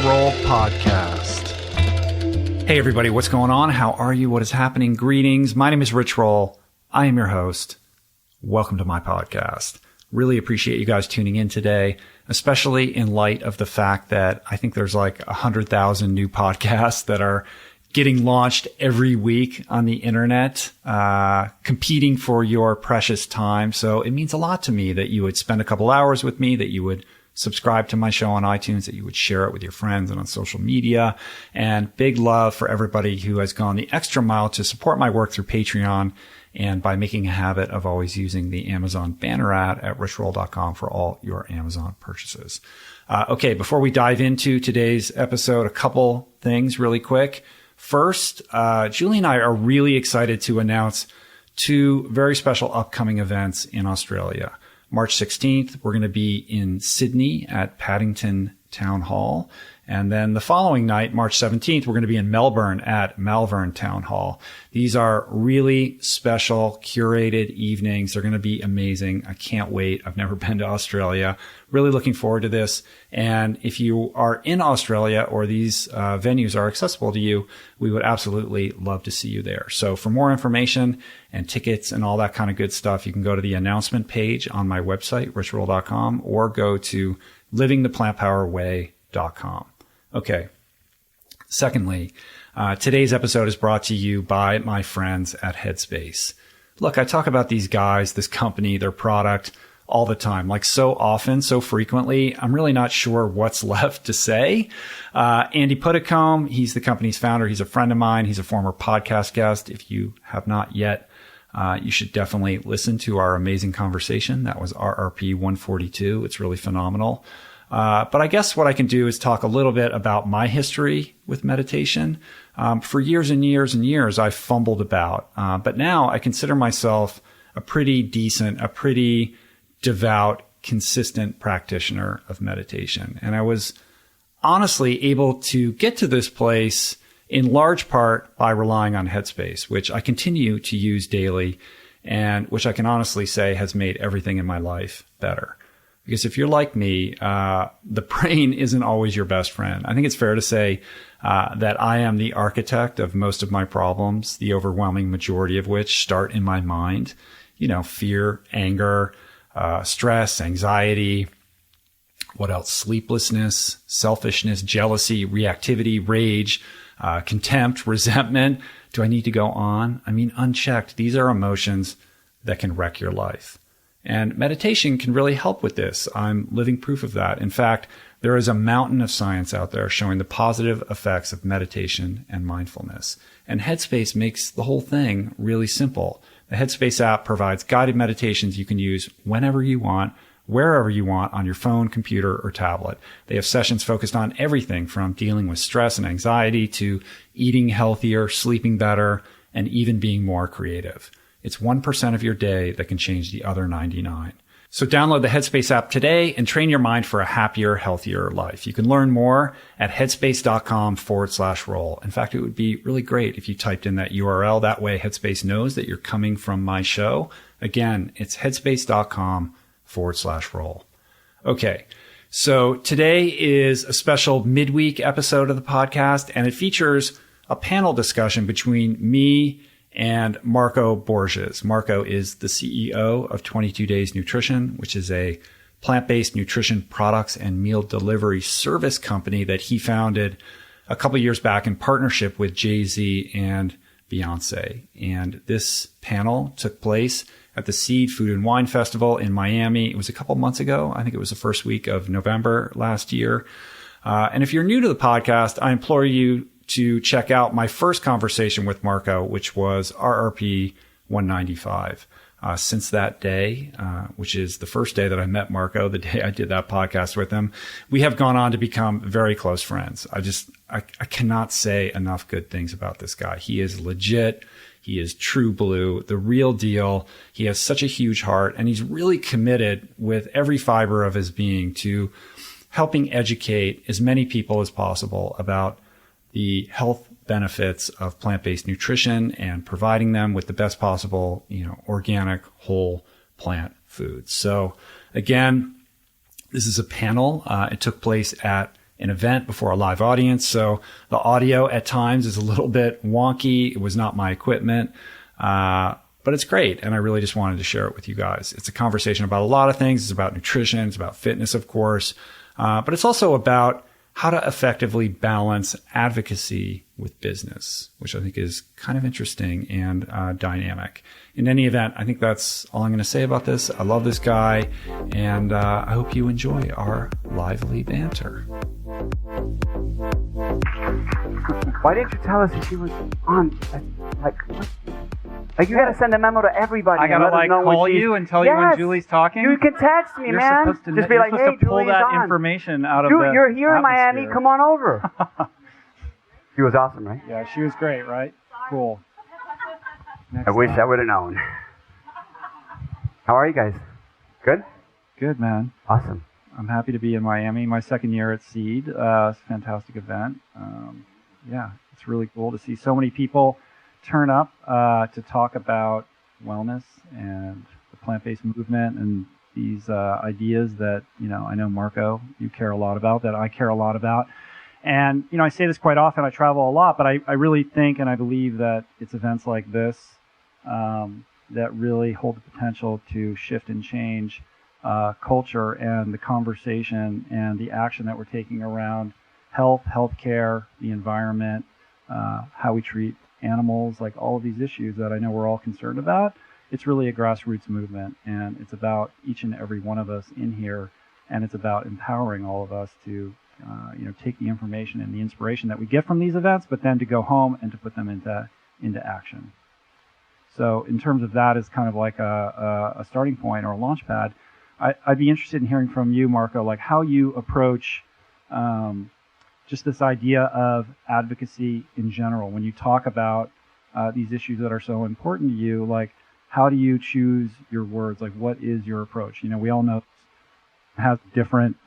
Roll podcast. Hey everybody, what's going on? How are you? What is happening? Greetings. My name is Rich Roll. I am your host. Welcome to my podcast. Really appreciate you guys tuning in today, especially in light of the fact that I think there's like 100,000 new podcasts that are getting launched every week on the internet, competing for your precious time. So it means a lot to me that you would spend a couple hours with me, that you would subscribe to my show on iTunes, that you would share it with your friends and on social media. And big love for everybody who has gone the extra mile to support my work through Patreon and by making a habit of always using the Amazon banner ad at richroll.com for all your Amazon purchases. Okay, before we dive into today's episode, a couple things really quick. First, Julie and I are really excited to announce two very special upcoming events in Australia. March 16th, we're going to be in Sydney at Paddington Town Hall. And then the following night, March 17th, we're going to be in Melbourne at Malvern Town Hall. These are really special, curated evenings. They're going to be amazing. I can't wait. I've never been to Australia. Really looking forward to this. And if you are in Australia or these venues are accessible to you, we would absolutely love to see you there. So for more information and tickets and all that kind of good stuff, you can go to the announcement page on my website, richroll.com, or go to livingtheplantpowerway.com. Okay. Secondly, today's episode is brought to you by my friends at Headspace. Look, I talk about these guys, this company, their product all the time, like so often, so frequently, I'm really not sure what's left to say. Andy Puddicombe, he's the company's founder. He's a friend of mine. He's a former podcast guest. If you have not yet, you should definitely listen to our amazing conversation. That was RRP 142. It's really phenomenal. But I guess what I can do is talk a little bit about my history with meditation. For years and years and years, I've fumbled about. But now I consider myself a pretty decent, a pretty devout, consistent practitioner of meditation. And I was honestly able to get to this place in large part by relying on Headspace, which I continue to use daily and which I can honestly say has made everything in my life better. Because if you're like me, the brain isn't always your best friend. I think it's fair to say that I am the architect of most of my problems, the overwhelming majority of which start in my mind. You know, fear, anger, stress, anxiety, what else? Sleeplessness, selfishness, jealousy, reactivity, rage, contempt, resentment. Do I need to go on? I mean, unchecked, these are emotions that can wreck your life. And meditation can really help with this. I'm living proof of that. In fact, there is a mountain of science out there showing the positive effects of meditation and mindfulness. And Headspace makes the whole thing really simple. The Headspace app provides guided meditations you can use whenever you want, wherever you want, on your phone, computer, or tablet. They have sessions focused on everything from dealing with stress and anxiety to eating healthier, sleeping better, and even being more creative. It's 1% of your day that can change the other 99. So download the Headspace app today and train your mind for a happier, healthier life. You can learn more at headspace.com/roll. In fact, it would be really great if you typed in that URL. That way Headspace knows that you're coming from my show. Again, it's headspace.com/roll. Okay. So today is a special midweek episode of the podcast, and it features a panel discussion between me and Marco Borges. Marco is the CEO of 22 Days Nutrition, which is a plant-based nutrition products and meal delivery service company that he founded a couple years back in partnership with Jay-Z and Beyonce. And this panel took place at the Seed Food and Wine Festival in Miami. It was a couple months ago. I think it was the first week of November last year. And if you're new to the podcast, I implore you to check out my first conversation with Marco, which was RRP 195. Since that day, which is the first day that I met Marco, the day I did that podcast with him, we have gone on to become very close friends. I cannot say enough good things about this guy. He is legit. He is true blue, the real deal. He has such a huge heart, and he's really committed with every fiber of his being to helping educate as many people as possible about the health benefits of plant-based nutrition and providing them with the best possible, organic, whole plant foods. So again, this is a panel. It took place at an event before a live audience. So the audio at times is a little bit wonky. It was not my equipment. But it's great. And I really just wanted to share it with you guys. It's a conversation about a lot of things. It's about nutrition. It's about fitness, of course. But it's also about how to effectively balance advocacy with business, which I think is kind of interesting and dynamic. In any event, I think that's all I'm going to say about this. I love this guy, and I hope you enjoy our lively banter. Why didn't you tell us that she was on? Like, what? Like, you gotta send a memo to everybody. I gotta call you and tell you when Julie's talking. You can text me, man. Just be like, hey, pull Julie's that on. Information out of You're here in atmosphere. Miami. Come on over. She was awesome, right? Yeah, she was great, right? Cool. I wish I would have known. How are you guys? Good? Good, man. Awesome. I'm happy to be in Miami. My second year at Seed. It's a fantastic event. Yeah, it's really cool to see so many people turn up to talk about wellness and the plant-based movement and these ideas that, I know, Marco, you care a lot about, that I care a lot about. And, I say this quite often. I travel a lot, but I really think and I believe that it's events like this that really hold the potential to shift and change culture and the conversation and the action that we're taking around health, healthcare, the environment, how we treat animals, like all of these issues that I know we're all concerned about. It's really a grassroots movement, and it's about each and every one of us in here, and it's about empowering all of us to take the information and the inspiration that we get from these events, but then to go home and to put them into action. So in terms of that as kind of like a starting point or a launch pad, I'd be interested in hearing from you, Marco, like how you approach just this idea of advocacy in general. When you talk about these issues that are so important to you, like how do you choose your words? Like what is your approach? We all know it has different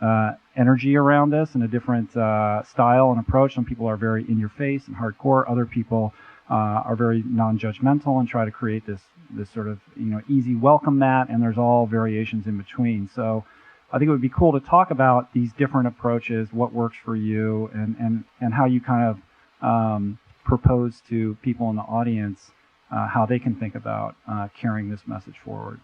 energy around this and a different style and approach. Some people are very in your face and hardcore. Other people are very non-judgmental and try to create this sort of easy welcome mat, and there's all variations in between. So I think it would be cool to talk about these different approaches, what works for you, and how you kind of propose to people in the audience how they can think about carrying this message forward.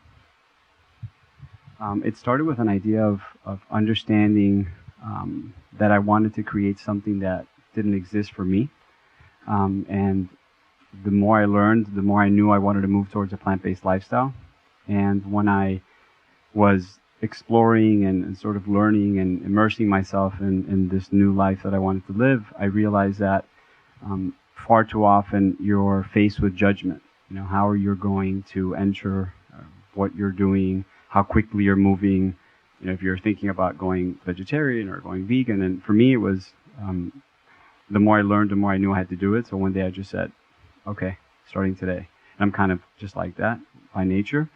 It started with an idea of understanding that I wanted to create something that didn't exist for me. And the more I learned, the more I knew I wanted to move towards a plant-based lifestyle. And when I was exploring and sort of learning and immersing myself in this new life that I wanted to live, I realized that far too often you're faced with judgment. How are you going to enter what you're doing, how quickly you're moving, if you're thinking about going vegetarian or going vegan. And for me, it was the more I learned, the more I knew I had to do it. So one day I just said, okay, starting today. And I'm kind of just like that by nature,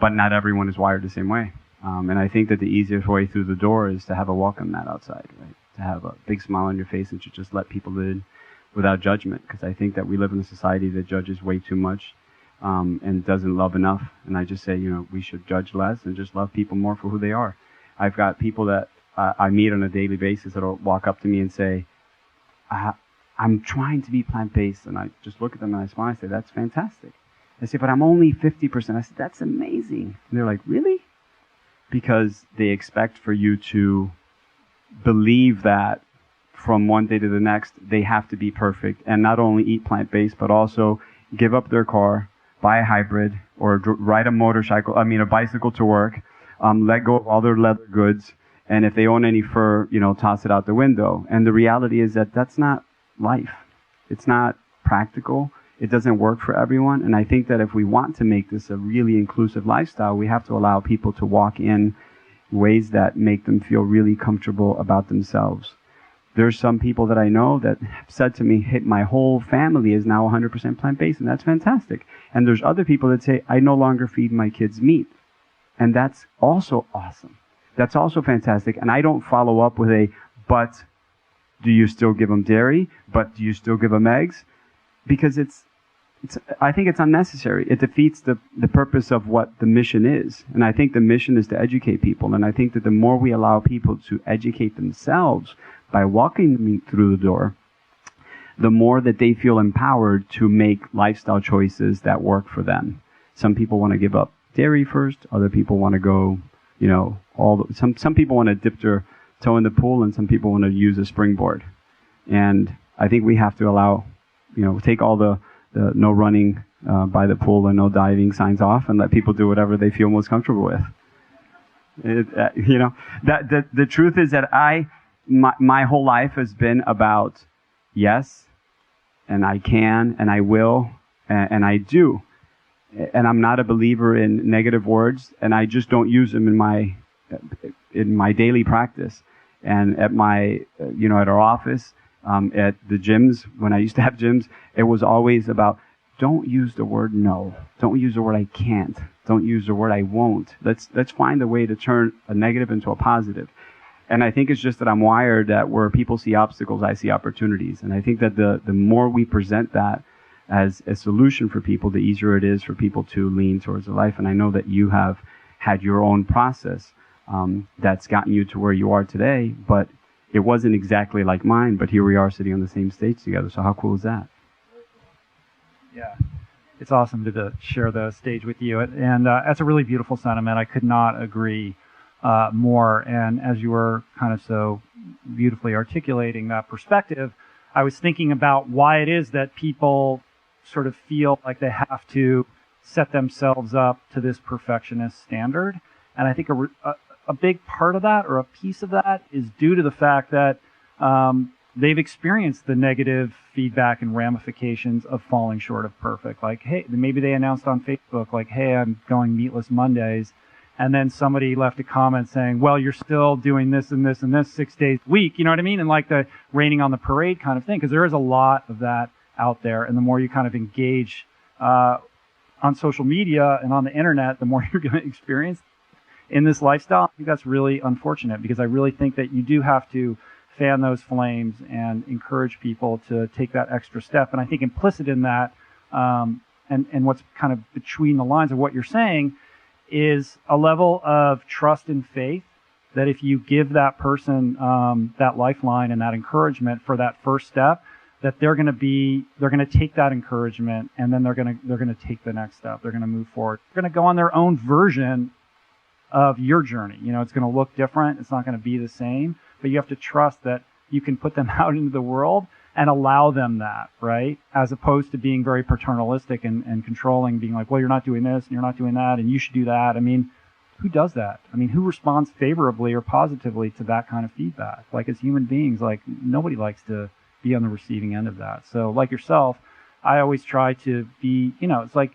but not everyone is wired the same way. And I think that the easiest way through the door is to have a welcome mat outside, right? To have a big smile on your face and to just let people in without judgment. Because I think that we live in a society that judges way too much and doesn't love enough. And I just say, we should judge less and just love people more for who they are. I've got people that I meet on a daily basis that'll walk up to me and say, I'm trying to be plant-based. And I just look at them and I smile and I say, that's fantastic. I say, but I'm only 50%. I said, that's amazing. And they're like, really? Because they expect for you to believe that from one day to the next, they have to be perfect and not only eat plant-based, but also give up their car, buy a hybrid, or ride a bicycle to work, let go of all their leather goods, and if they own any fur, toss it out the window. And the reality is that that's not life. It's not practical. It doesn't work for everyone. And I think that if we want to make this a really inclusive lifestyle, we have to allow people to walk in ways that make them feel really comfortable about themselves. There's some people that I know that have said to me, hey, my whole family is now 100% plant-based, and that's fantastic. And there's other people that say, I no longer feed my kids meat. And that's also awesome. That's also fantastic. And I don't follow up with but do you still give them dairy? But do you still give them eggs? Because I think it's unnecessary. It defeats the purpose of what the mission is. And I think the mission is to educate people. And I think that the more we allow people to educate themselves, by walking me through the door, the more that they feel empowered to make lifestyle choices that work for them. Some people want to give up dairy first. Other people want to go, some people want to dip their toe in the pool, and some people want to use a springboard. And I think we have to allow, take all the no running by the pool and no diving signs off, and let people do whatever they feel most comfortable with. The truth is that my whole life has been about yes, and I can, and I will, and I do. And I'm not a believer in negative words, and I just don't use them in my daily practice. And at my, at our office, at the gyms, when I used to have gyms, it was always about, don't use the word no. Don't use the word I can't. Don't use the word I won't. Let's find a way to turn a negative into a positive. And I think it's just that I'm wired that where people see obstacles, I see opportunities. And I think that the more we present that as a solution for people, the easier it is for people to lean towards the life. And I know that you have had your own process that's gotten you to where you are today, but it wasn't exactly like mine, but here we are sitting on the same stage together. So how cool is that? Yeah, it's awesome to share the stage with you. And that's a really beautiful sentiment. I could not agree more. And as you were kind of so beautifully articulating that perspective, I was thinking about why it is that people sort of feel like they have to set themselves up to this perfectionist standard. And I think a big part of that, or a piece of that, is due to the fact that they've experienced the negative feedback and ramifications of falling short of perfect. Like, hey, maybe they announced on Facebook, like, hey, I'm going meatless Mondays. And then somebody left a comment saying, well, you're still doing this and this and this 6 days a week. You know what I mean? And like the raining on the parade kind of thing, because there is a lot of that out there. And the more you kind of engage on social media and on the internet, the more you're going to experience in this lifestyle. I think that's really unfortunate, because I really think that you do have to fan those flames and encourage people to take that extra step. And I think implicit in that, and what's kind of between the lines of what you're saying, is a level of trust and faith that if you give that person that lifeline and that encouragement for that first step, that they're going to take that encouragement, and then they're going to take the next step. They're going to move forward. They're going to go on their own version of your journey. It's going to look different. It's not going to be the same, but you have to trust that you can put them out into the world and allow them that, right? As opposed to being very paternalistic and controlling, being like, well, you're not doing this and you're not doing that and you should do that. I mean, who does that? I mean, who responds favorably or positively to that kind of feedback? Like, as human beings, like, nobody likes to be on the receiving end of that. So like yourself, I always try to be, it's like,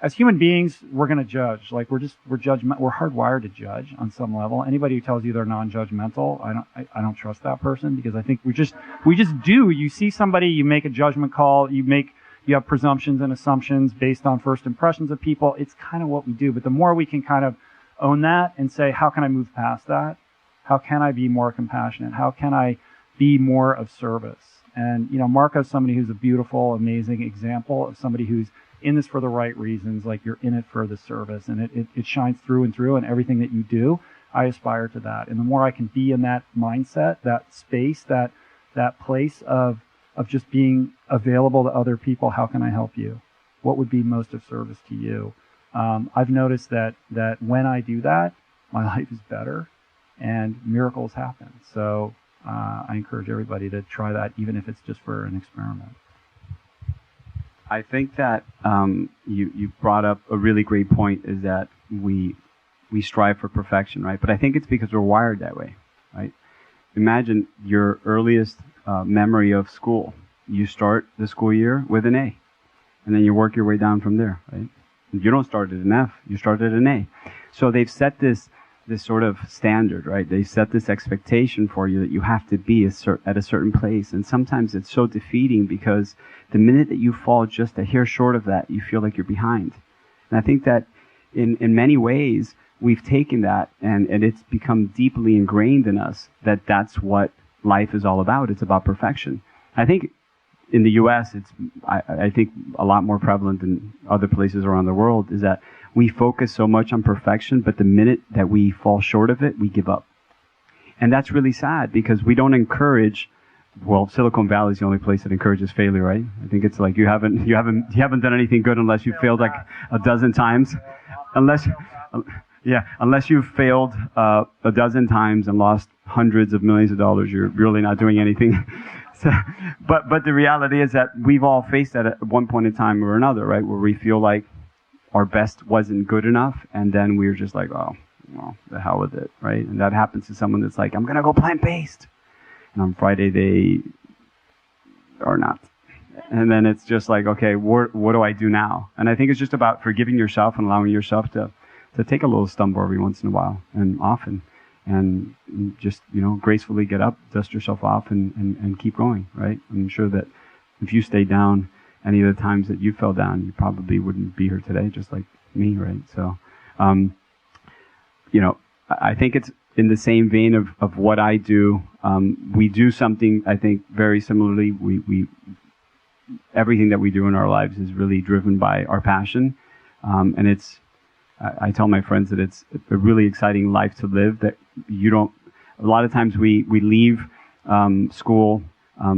as human beings, we're going to judge. Like, we're hardwired to judge on some level. Anybody who tells you they're non-judgmental, I don't trust that person, because I think we just do. You see somebody, you make a judgment call, you have presumptions and assumptions based on first impressions of people. It's kind of what we do. But the more we can kind of own that and say, how can I move past that? How can I be more compassionate? How can I be more of service? And, Marco's somebody who's a beautiful, amazing example of somebody who's in this for the right reasons. Like, you're in it for the service, and it shines through and through, and everything that you do, I aspire to that. And the more I can be in that mindset, that space, that place of just being available to other people, how can I help you? What would be most of service to you? I've noticed that when I do that, my life is better and miracles happen. So I encourage everybody to try that, even if it's just for an experiment. I think that you brought up a really great point, is that we strive for perfection, right? But I think it's because we're wired that way, right? Imagine your earliest memory of school. You start the school year with an A, and then you work your way down from there, right? You don't start at an F, you start at an A. So they've set this sort of standard, right? They set this expectation for you that you have to be at a certain place. And sometimes it's so defeating, because the minute that you fall just a hair short of that, you feel like you're behind. And I think that in many ways, we've taken that and it's become deeply ingrained in us that that's what life is all about. It's about perfection. I think in the U.S., I think a lot more prevalent than other places around the world, is that we focus so much on perfection, but the minute that we fall short of it, we give up. And that's really sad because we don't encourage. Well, Silicon Valley is the only place that encourages failure, right? I think it's like you haven't done anything good unless you failed like a dozen times, unless you've failed a dozen times and lost hundreds of millions of dollars, you're really not doing anything. So, but the reality is that we've all faced that at one point in time or another, right? Where we feel like our best wasn't good enough, and then we're just like, oh, well, the hell with it, right? And that happens to someone that's like, I'm gonna go plant-based. And on Friday they are not. And then it's just like, okay, what do I do now? And I think it's just about forgiving yourself and allowing yourself to take a little stumble every once in a while and often. And just, gracefully get up, dust yourself off and keep going, right? I'm sure that if you stayed down any of the times that you fell down, you probably wouldn't be here today, just like me, right? So, I think it's in the same vein of what I do. We do something, I think, very similarly. We everything that we do in our lives is really driven by our passion. And I tell my friends that it's a really exciting life to live, that a lot of times we leave school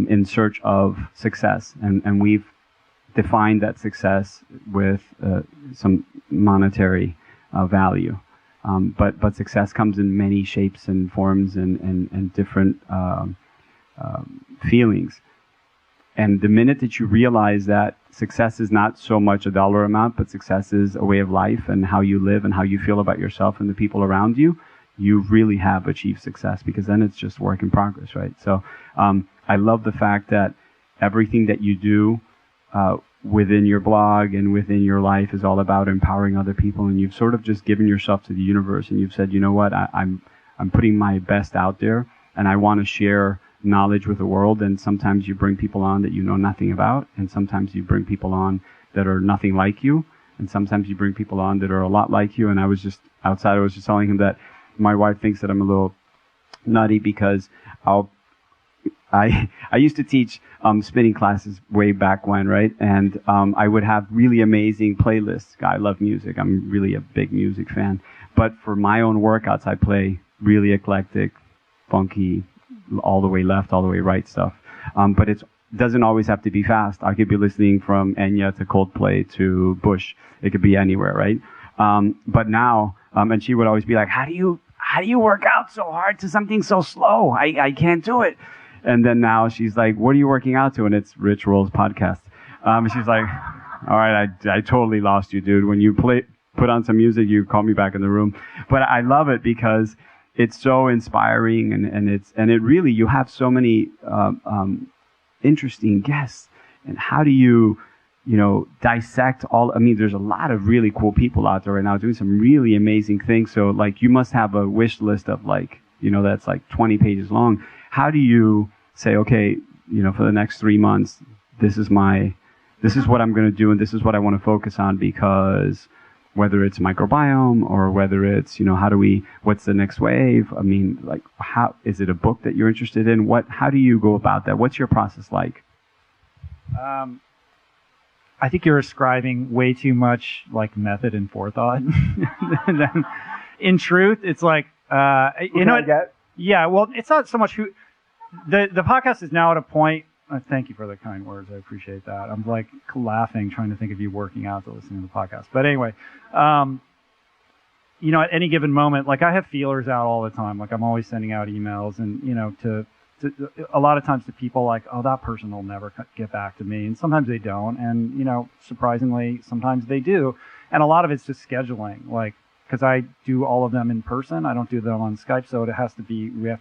in search of success, and we've defined that success with some monetary value. But success comes in many shapes and forms and different feelings. And the minute that you realize that success is not so much a dollar amount, but success is a way of life and how you live and how you feel about yourself and the people around you, you really have achieved success, because then it's just work in progress, right? So I love the fact that everything that you do within your blog and within your life is all about empowering other people, and you've sort of just given yourself to the universe, and you've said, you know what, I'm putting my best out there, and I want to share knowledge with the world. And sometimes you bring people on that you know nothing about, and sometimes you bring people on that are nothing like you, and sometimes you bring people on that are a lot like you. And I was just telling him that my wife thinks that I'm a little nutty because I used to teach spinning classes way back when, right? And I would have really amazing playlists. I love music. I'm really a big music fan. But for my own workouts, I play really eclectic, funky, all the way left, all the way right stuff. But it doesn't always have to be fast. I could be listening from Enya to Coldplay to Bush. It could be anywhere, right? But now, and she would always be like, how do you work out so hard to something so slow? I can't do it. And then now she's like, what are you working out to? And it's Rich Roll's podcast. She's like, all right, I totally lost you, dude. When you put on some music, you call me back in the room. But I love it because it's so inspiring, and it really, you have so many interesting guests. And how do you dissect all? I mean, there's a lot of really cool people out there right now doing some really amazing things. So like, you must have a wish list of that's like 20 pages long. How do you say, okay, for the next 3 months, this is what I'm going to do, and this is what I want to focus on, because whether it's microbiome or whether it's, what's the next wave? I mean, like, how is it a book that you're interested in? How do you go about that? What's your process like? I think you're ascribing way too much like method and forethought. And then, in truth, it's like, yeah, well, it's not so much the podcast is now at a point. Thank you for the kind words. I appreciate that. I'm like laughing, trying to think of you working out to listening to the podcast. But anyway, at any given moment, like, I have feelers out all the time. Like, I'm always sending out emails, and to a lot of times to people like, oh, that person will never get back to me, and sometimes they don't, and surprisingly, sometimes they do, and a lot of it's just scheduling, like, because I do all of them in person. I don't do them on Skype, so we have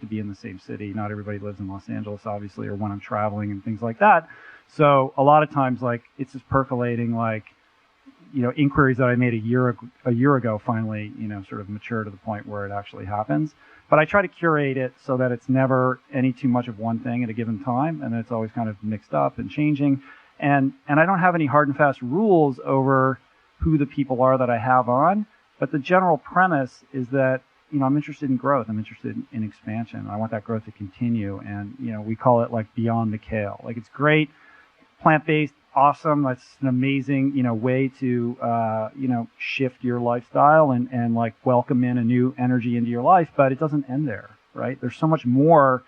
to be in the same city. Not everybody lives in Los Angeles, obviously, or when I'm traveling and things like that. So a lot of times, like, it's just percolating, like, inquiries that I made a year ago finally, sort of mature to the point where it actually happens. But I try to curate it so that it's never any too much of one thing at a given time, and it's always kind of mixed up and changing. And I don't have any hard and fast rules over who the people are that I have on. But the general premise is that, I'm interested in growth. I'm interested in expansion. I want that growth to continue. And, we call it like beyond the kale. Like, it's great, plant-based, awesome. That's an amazing, way to, shift your lifestyle and like welcome in a new energy into your life. But it doesn't end there, right? There's so much more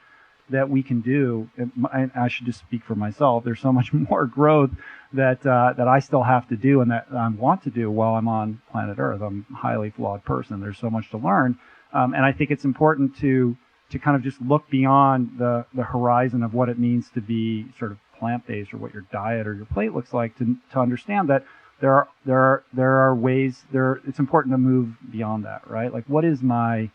that we can do. And I should just speak for myself. There's so much more growth that I still have to do and that I want to do while I'm on planet Earth. I'm a highly flawed person. There's so much to learn. And I think it's important to kind of just look beyond the horizon of what it means to be sort of plant-based or what your diet or your plate looks like to understand that there are ways it's important to move beyond that, right? Like, what is my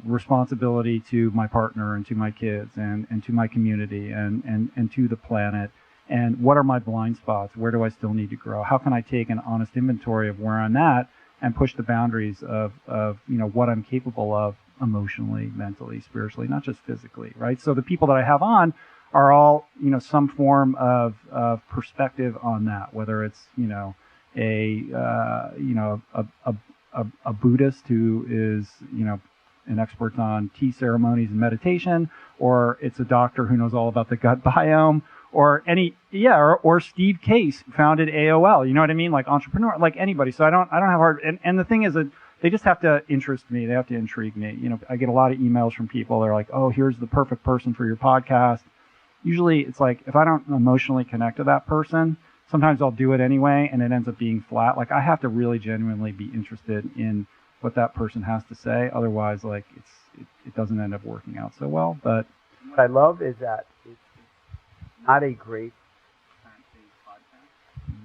responsibility to my partner and to my kids and to my community and to the planet, and what are my blind spots? Where do I still need to grow? How can I take an honest inventory of where I'm at and push the boundaries of what I'm capable of emotionally, mentally, spiritually, not just physically, right? So the people that I have on are all, some form of perspective on that, whether it's, a Buddhist who is, an expert on tea ceremonies and meditation, or it's a doctor who knows all about the gut biome, or or Steve Case founded AOL, you know what I mean? Like entrepreneur, like anybody. So I don't have hard, and the thing is that they just have to interest me. They have to intrigue me. I get a lot of emails from people. They're like, oh, here's the perfect person for your podcast. Usually it's like, if I don't emotionally connect to that person, sometimes I'll do it anyway, and it ends up being flat. Like, I have to really genuinely be interested in what that person has to say. Otherwise, like, it doesn't end up working out so well. But what I love is that it's not a great plant-based podcast.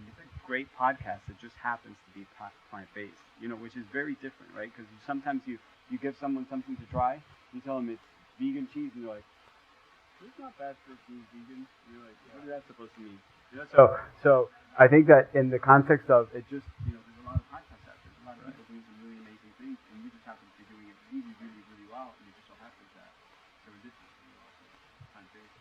It's a great podcast that just happens to be plant-based, which is very different, right? Because sometimes you give someone something to try, you tell them it's vegan cheese, and they're like, it's not bad for being vegan. You're like, what is that supposed to mean? So I think that in the context of it, just there's a lot of podcasts out there. A lot of people doing some really amazing things, and you just happen to be doing it really, really, really well, and it just so happens that serendipity, plant-based.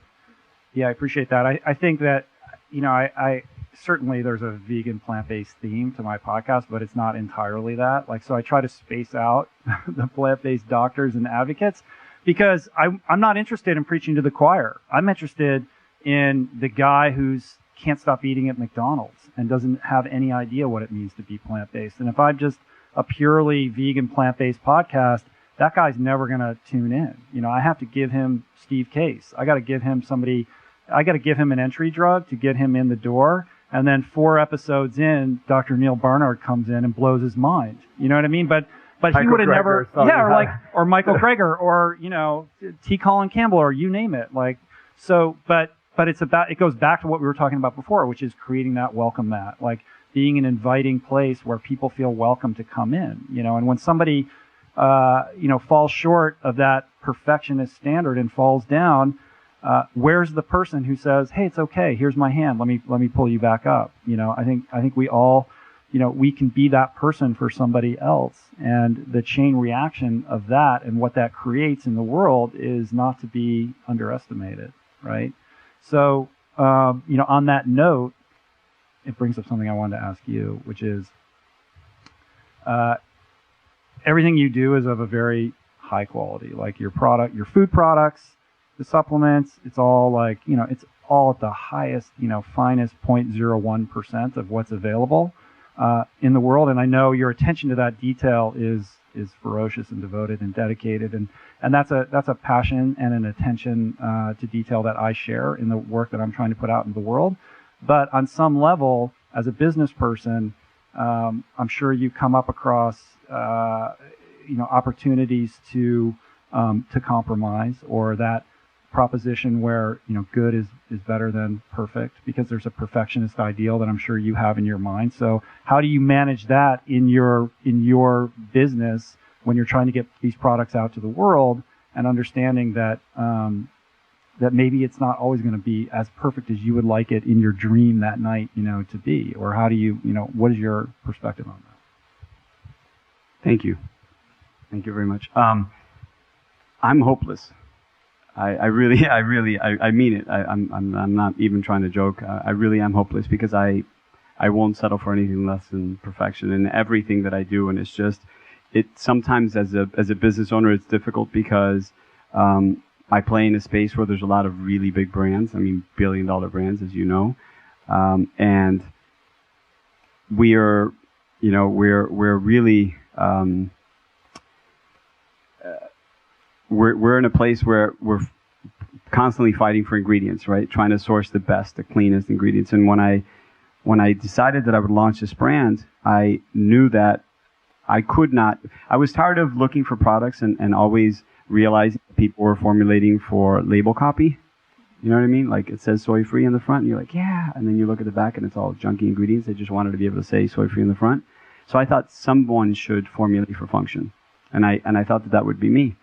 Yeah, I appreciate that. I think that I certainly there's a vegan plant-based theme to my podcast, but it's not entirely that. Like, so I try to space out the plant-based doctors and advocates, because I'm not interested in preaching to the choir. I'm interested in the guy who's can't stop eating at McDonald's and doesn't have any idea what it means to be plant-based. And if I'm just a purely vegan plant-based podcast, that guy's never going to tune in. I have to give him Steve Case. I got to give him an entry drug to get him in the door. And then 4 episodes in, Dr. Neil Barnard comes in and blows his mind. You know what I mean? But he would have never, or Michael Greger, or T. Colin Campbell, or you name it. Like, so, but it goes back to what we were talking about before, which is creating that welcome mat, like being an inviting place where people feel welcome to come in. And when somebody, falls short of that perfectionist standard and falls down, where's the person who says, "Hey, it's okay. Here's my hand. Let me pull you back up." I think we all. We can be that person for somebody else, and the chain reaction of that and what that creates in the world is not to be underestimated, right? So, on that note, it brings up something I wanted to ask you, which is, everything you do is of a very high quality, like your food products, the supplements, it's all like, it's all at the highest, finest 0.01% of what's available in the world. And I know your attention to that detail is ferocious and devoted and dedicated, and that's a passion and an attention to detail that I share in the work that I'm trying to put out into the world. But on some level, as a business person, I'm sure you come up across opportunities to compromise, or that proposition where good is better than perfect, because there's a perfectionist ideal that I'm sure you have in your mind. So how do you manage that in your business when you're trying to get these products out to the world, and understanding that that maybe it's not always going to be as perfect as you would like it in your dream that night, to be? Or how do you, what is your perspective on that? Thank you very much. I'm hopeless. I really mean it. I'm not even trying to joke. I really am hopeless, because I won't settle for anything less than perfection in everything that I do. And it's just, sometimes as a business owner, it's difficult because I play in a space where there's a lot of really big brands. I mean, billion-dollar brands, as you know, and we're really we're in a place where we're constantly fighting for ingredients, right? Trying to source the best, the cleanest ingredients. And when I decided that I would launch this brand, I knew that I was tired of looking for products and always realizing people were formulating for label copy. You know what I mean? Like it says soy free in the front and you're like, yeah. And then you look at the back and it's all junky ingredients. They just wanted to be able to say soy free in the front. So I thought someone should formulate for function. And I thought that would be me.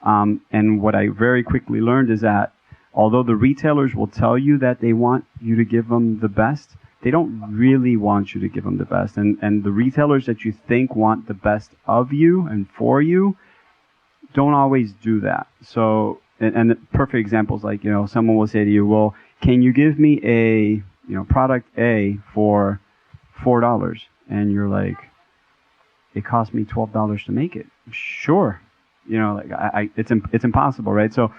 And what I very quickly learned is that although the retailers will tell you that they want you to give them the best, they don't really want you to give them the best. And the retailers that you think want the best of you and for you don't always do that. So, and the perfect examples, like, someone will say to you, well, can you give me a, product A for $4? And you're like, it cost me $12 to make it. Sure. It's impossible, right? So,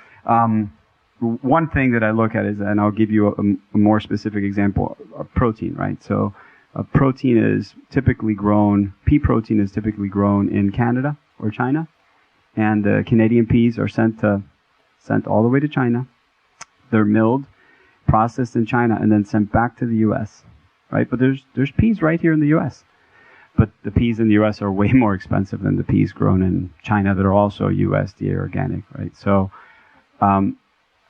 one thing that I look at is, and I'll give you a more specific example, protein, right? So protein is typically grown, pea protein is typically grown in Canada or China, and Canadian peas are sent all the way to China. They're milled, processed in China, and then sent back to the U.S., right? But there's peas right here in the U.S., but the peas in the U.S. are way more expensive than the peas grown in China that are also USDA organic, right? So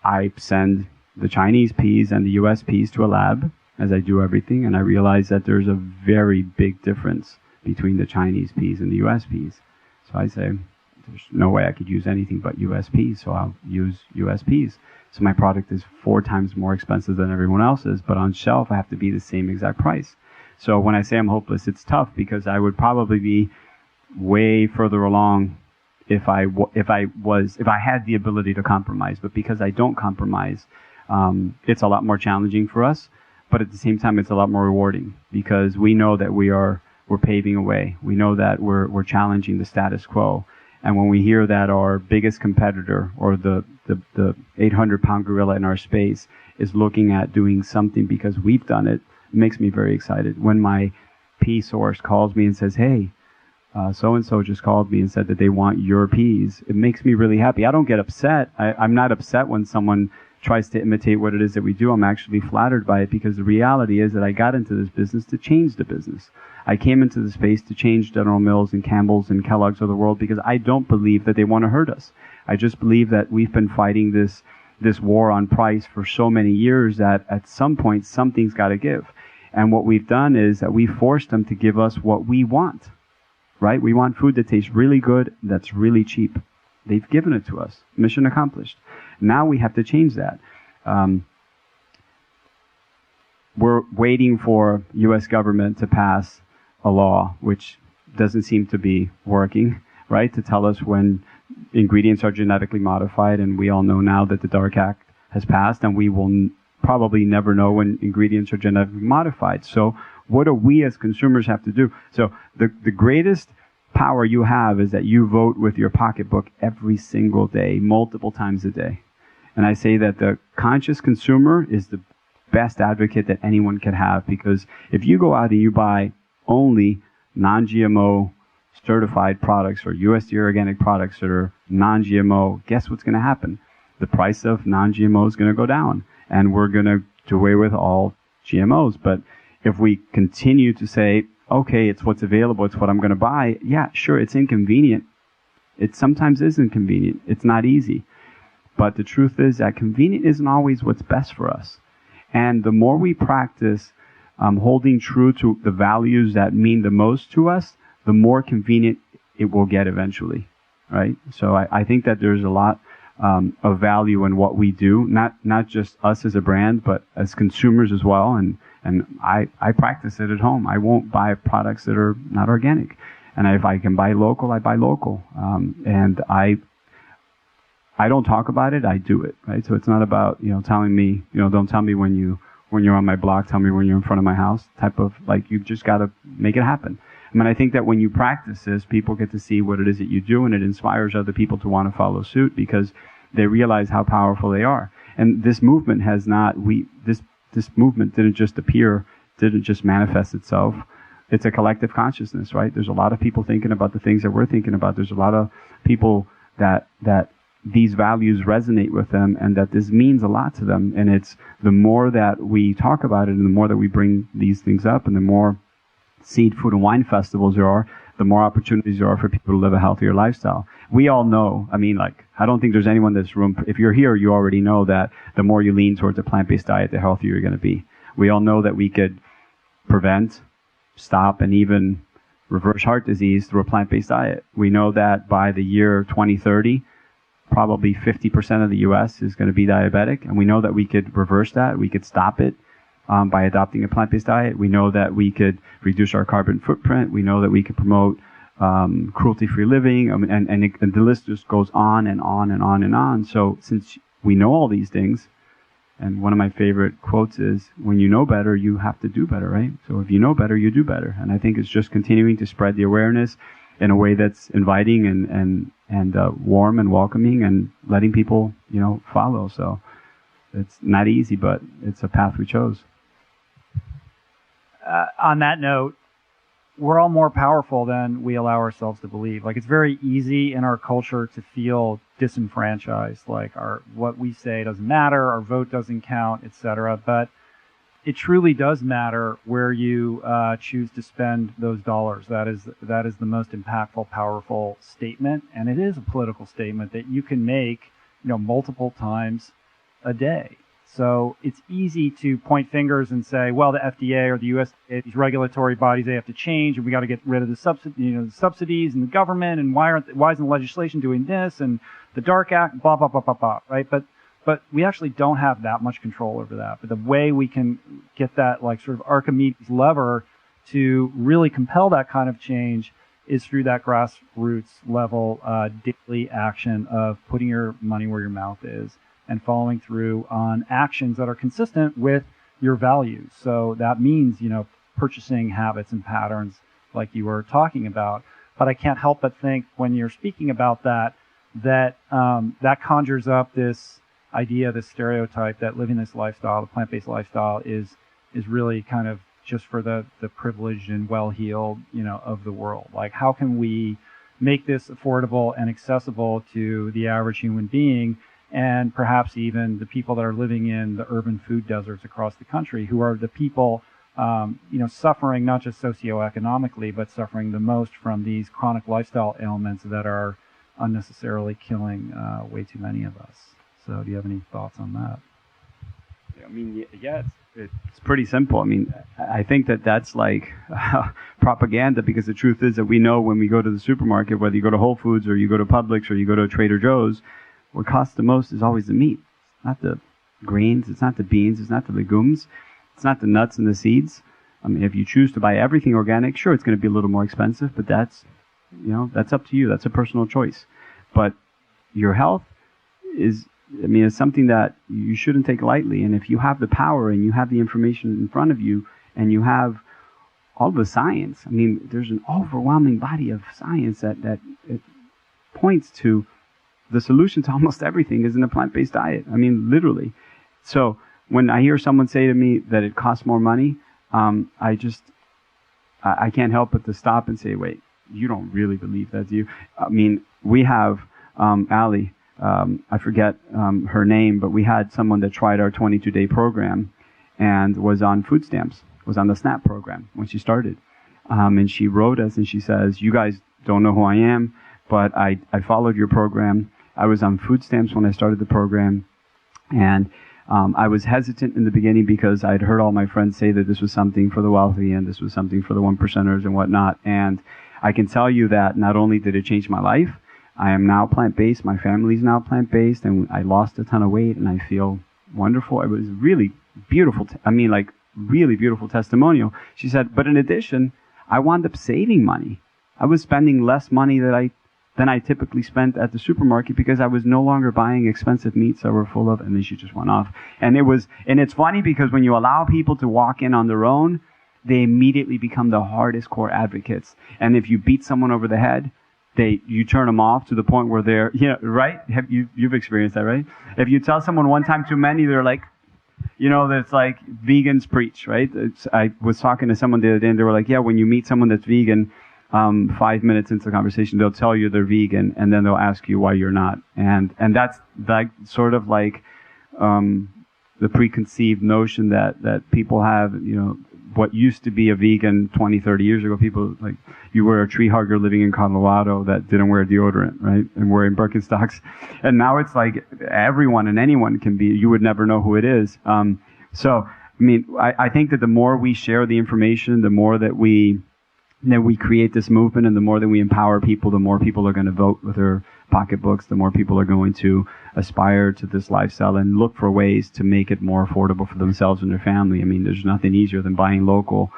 I send the Chinese peas and the U.S. peas to a lab, as I do everything, and I realize that there's a very big difference between the Chinese peas and the U.S. peas. So I say, there's no way I could use anything but U.S. peas, so I'll use U.S. peas. So my product is 4 times more expensive than everyone else's, but on shelf I have to be the same exact price. So when I say I'm hopeless, it's tough because I would probably be way further along if I had the ability to compromise. But because I don't compromise, it's a lot more challenging for us. But at the same time, it's a lot more rewarding because we know that we're paving a way. We know that we're challenging the status quo. And when we hear that our biggest competitor or the 800-pound gorilla in our space is looking at doing something because we've done it, it makes me very excited. When my pea source calls me and says, hey, so-and-so just called me and said that they want your peas, it makes me really happy. I don't get upset. I'm not upset when someone tries to imitate what it is that we do. I'm actually flattered by it because the reality is that I got into this business to change the business. I came into the space to change General Mills and Campbell's and Kellogg's of the world because I don't believe that they want to hurt us. I just believe that we've been fighting this war on price for so many years that at some point something's got to give. And what we've done is that we forced them to give us what we want. Right? We want food that tastes really good, that's really cheap. They've given it to us. Mission accomplished. Now we have to change that. We're waiting for U.S. government to pass a law, which doesn't seem to be working, right? To tell us when ingredients are genetically modified, and we all know now that the Dark Act has passed, and we will probably never know when ingredients are genetically modified. So what do we as consumers have to do? So the greatest power you have is that you vote with your pocketbook every single day, multiple times a day. And I say that the conscious consumer is the best advocate that anyone can have, because if you go out and you buy only non-GMO certified products or USDA organic products that are non-GMO, guess what's going to happen? The price of non-GMO is going to go down, and we're going to do away with all GMOs. But if we continue to say, okay, it's what's available, it's what I'm going to buy, yeah, sure, it's inconvenient. It sometimes is inconvenient. It's not easy. But the truth is that convenient isn't always what's best for us. And the more we practice holding true to the values that mean the most to us, the more convenient it will get eventually, right? So I think that there's a lot of value in what we do, not just us as a brand, but as consumers as well. And I practice it at home. I won't buy products that are not organic. And if I can buy local, I buy local. And I don't talk about it, I do it, right? So it's not about, telling me, don't tell me when you're on my block, tell me when you're in front of my house type of, like, you've just got to make it happen. I mean, I think that when you practice this, people get to see what it is that you do, and it inspires other people to want to follow suit because they realize how powerful they are. And this movement has not, this movement didn't just appear, didn't just manifest itself. It's a collective consciousness, right? There's a lot of people thinking about the things that we're thinking about. There's a lot of people that these values resonate with them and that this means a lot to them. And it's the more that we talk about it and the more that we bring these things up and the more seed, food, and wine festivals there are, the more opportunities there are for people to live a healthier lifestyle. We all know, I mean, like, I don't think there's anyone in this room, if you're here, you already know that the more you lean towards a plant-based diet, the healthier you're going to be. We all know that we could prevent, stop, and even reverse heart disease through a plant-based diet. We know that by the year 2030, probably 50% of the U.S. is going to be diabetic, and we know that we could reverse that. We could stop it by adopting a plant-based diet. We know that we could reduce our carbon footprint. We know that we could promote cruelty-free living, and the list just goes on and on and on and on. So since we know all these things, and one of my favorite quotes is, when you know better, you have to do better, right? So if you know better, you do better. And I think it's just continuing to spread the awareness in a way that's inviting and warm and welcoming and letting people, follow. So it's not easy, but it's a path we chose. On that note, we're all more powerful than we allow ourselves to believe. Like, it's very easy in our culture to feel disenfranchised, like what we say doesn't matter, our vote doesn't count, etc. But it truly does matter where you choose to spend those dollars. That is the most impactful, powerful statement, and it is a political statement that you can make, multiple times a day. So it's easy to point fingers and say, well, the FDA or the USDA, these regulatory bodies, they have to change, and we got to get rid of the subsidies and the government, and why isn't the legislation doing this, and the Dark Act, blah blah blah blah blah, right? But we actually don't have that much control over that. But the way we can get that, like, sort of Archimedes lever to really compel that kind of change is through that grassroots level daily action of putting your money where your mouth is and following through on actions that are consistent with your values. So that means, purchasing habits and patterns like you were talking about. But I can't help but think when you're speaking about that conjures up this idea, this stereotype that living this lifestyle, the plant-based lifestyle, is really kind of just for the privileged and well-heeled, of the world. Like, how can we make this affordable and accessible to the average human being, and perhaps even the people that are living in the urban food deserts across the country, who are the people, suffering not just socioeconomically, but suffering the most from these chronic lifestyle ailments that are unnecessarily killing way too many of us. So do you have any thoughts on that? I mean, yeah, it's pretty simple. I mean, I think that's like propaganda, because the truth is that we know when we go to the supermarket, whether you go to Whole Foods or you go to Publix or you go to Trader Joe's, what costs the most is always the meat. It's not the grains, it's not the beans, it's not the legumes, it's not the nuts and the seeds. I mean, if you choose to buy everything organic, sure, it's going to be a little more expensive, but that's up to you. That's a personal choice. But your health is something that you shouldn't take lightly. And if you have the power and you have the information in front of you and you have all the science, there's an overwhelming body of science that it points to the solution to almost everything is in a plant-based diet. Literally. So when I hear someone say to me that it costs more money, I can't help but to stop and say, wait, you don't really believe that, do you? We have Allie, I forget her name, but we had someone that tried our 22-day program and was on food stamps, was on the SNAP program when she started. And she wrote us and she says, you guys don't know who I am, but I followed your program. I was on food stamps when I started the program, and I was hesitant in the beginning because I'd heard all my friends say that this was something for the wealthy and this was something for the 1%ers and whatnot. And I can tell you that not only did it change my life, I am now plant-based, my family's now plant-based, and I lost a ton of weight and I feel wonderful. It was really beautiful, really beautiful testimonial. She said, but in addition, I wound up saving money. I was spending less money than I typically spent at the supermarket because I was no longer buying expensive meats that were full of, and then she just went off. And it's funny because when you allow people to walk in on their own, they immediately become the hardest core advocates. And if you beat someone over the head, you turn them off to the point where they're, right? You've experienced that, right? If you tell someone one time too many, they're like, that's like vegans preach, right? I was talking to someone the other day and they were like, yeah, when you meet someone that's vegan, 5 minutes into the conversation, they'll tell you they're vegan, and then they'll ask you why you're not. And that's like sort of like the preconceived notion that people have, what used to be a vegan 20, 30 years ago. People, like, you were a tree hugger living in Colorado that didn't wear deodorant, right? And wearing Birkenstocks. And now it's like everyone and anyone can be, you would never know who it is. So, I mean, I think that the more we share the information, the more that we create this movement, and the more that we empower people, the more people are going to vote with their pocketbooks, the more people are going to aspire to this lifestyle and look for ways to make it more affordable for themselves and their family. I mean, there's nothing easier than buying local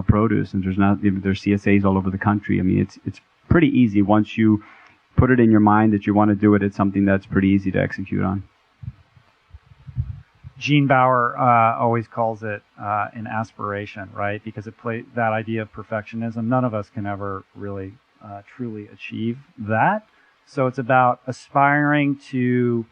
produce, and there's CSAs all over the country. I mean, it's pretty easy. Once you put it in your mind that you want to do it, it's something that's pretty easy to execute on. Gene Bauer always calls it an aspiration, right? Because that idea of perfectionism. None of us can ever really truly achieve that. So it's about aspiring to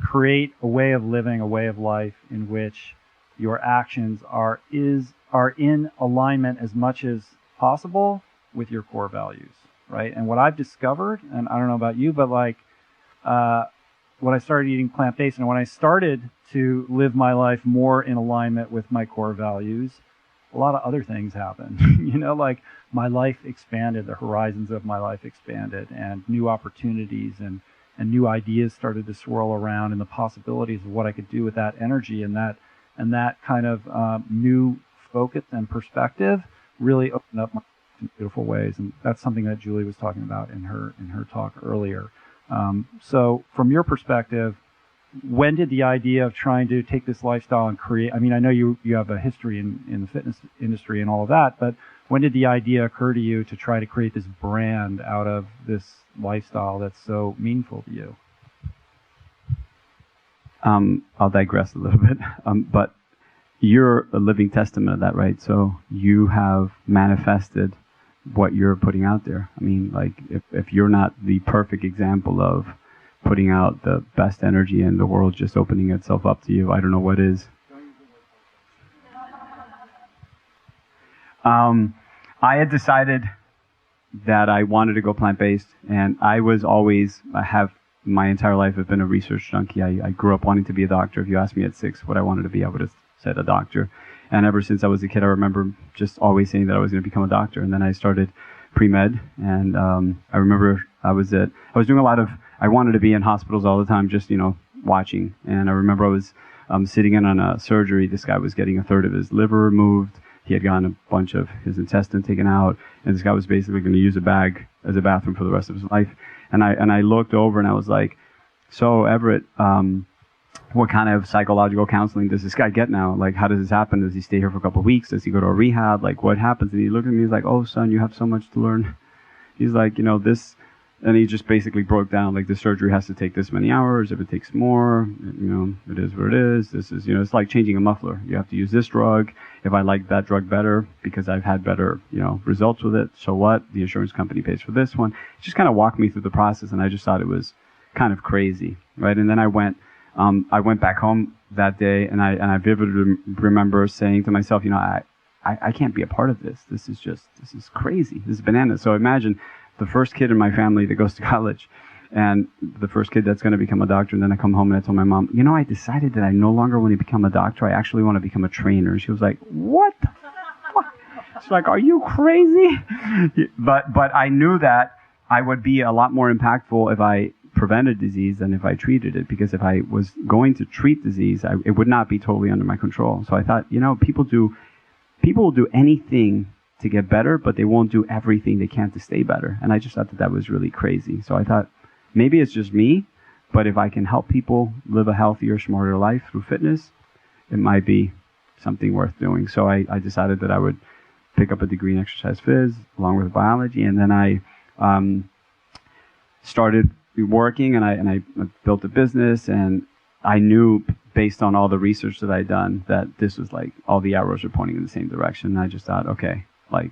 create a way of living, a way of life in which your actions are in alignment as much as possible with your core values, right? And what I've discovered, and I don't know about you, but like when I started eating plant-based and when I started to live my life more in alignment with my core values, a lot of other things happened. Like my life expanded, the horizons of my life expanded, and new opportunities and new ideas started to swirl around, and the possibilities of what I could do with that energy and that kind of new focus and perspective really opened up my life in beautiful ways. And that's something that Julie was talking about in her talk earlier. So from your perspective, when did the idea of trying to take this lifestyle and create, I mean, I know you have a history in the fitness industry and all of that, but when did the idea occur to you to try to create this brand out of this lifestyle that's so meaningful to you? I'll digress a little bit, but you're a living testament of that, right? So you have manifested what you're putting out there. I mean, like, if you're not the perfect example of putting out the best energy and the world just opening itself up to you, I don't know what is. I had decided that I wanted to go plant-based, and I have my entire life have been a research junkie. I grew up wanting to be a doctor. If you asked me at 6 what I wanted to be, I would have said a doctor. And ever since I was a kid, I remember just always saying that I was going to become a doctor. And then I started pre-med, and I remember I wanted to be in hospitals all the time, just, watching. And I remember I was sitting in on a surgery. This guy was getting a third of his liver removed. He had gotten a bunch of his intestine taken out, and this guy was basically going to use a bag as a bathroom for the rest of his life. And I looked over and I was like, so Everett, what kind of psychological counseling does this guy get now? Like, how does this happen? Does he stay here for a couple of weeks? Does he go to a rehab? Like, what happens? And he looked at me, he's like, oh, son, you have so much to learn. He's like, this, and he just basically broke down, like, the surgery has to take this many hours. If it takes more, it is what it is. This is, it's like changing a muffler. You have to use this drug. If I like that drug better because I've had better, results with it, so what? The insurance company pays for this one. It just kind of walked me through the process, and I just thought it was kind of crazy, right? And then I went back home that day, and I vividly remember saying to myself, I can't be a part of this. This is crazy. This is bananas. So imagine the first kid in my family that goes to college, and the first kid that's going to become a doctor. And then I come home and I told my mom, I decided that I no longer want to become a doctor. I actually want to become a trainer. And she was like, what the fuck? She's like, are you crazy? But I knew that I would be a lot more impactful if I prevented disease than if I treated it, because if I was going to treat disease, it would not be totally under my control. So I thought, people will do anything to get better, but they won't do everything they can to stay better. And I just thought that was really crazy. So I thought, maybe it's just me, but if I can help people live a healthier, smarter life through fitness, it might be something worth doing. So I decided that I would pick up a degree in exercise phys along with biology, and then I started working, and I built a business, and I knew based on all the research that I'd done that this was like all the arrows are pointing in the same direction. And I just thought, okay, like,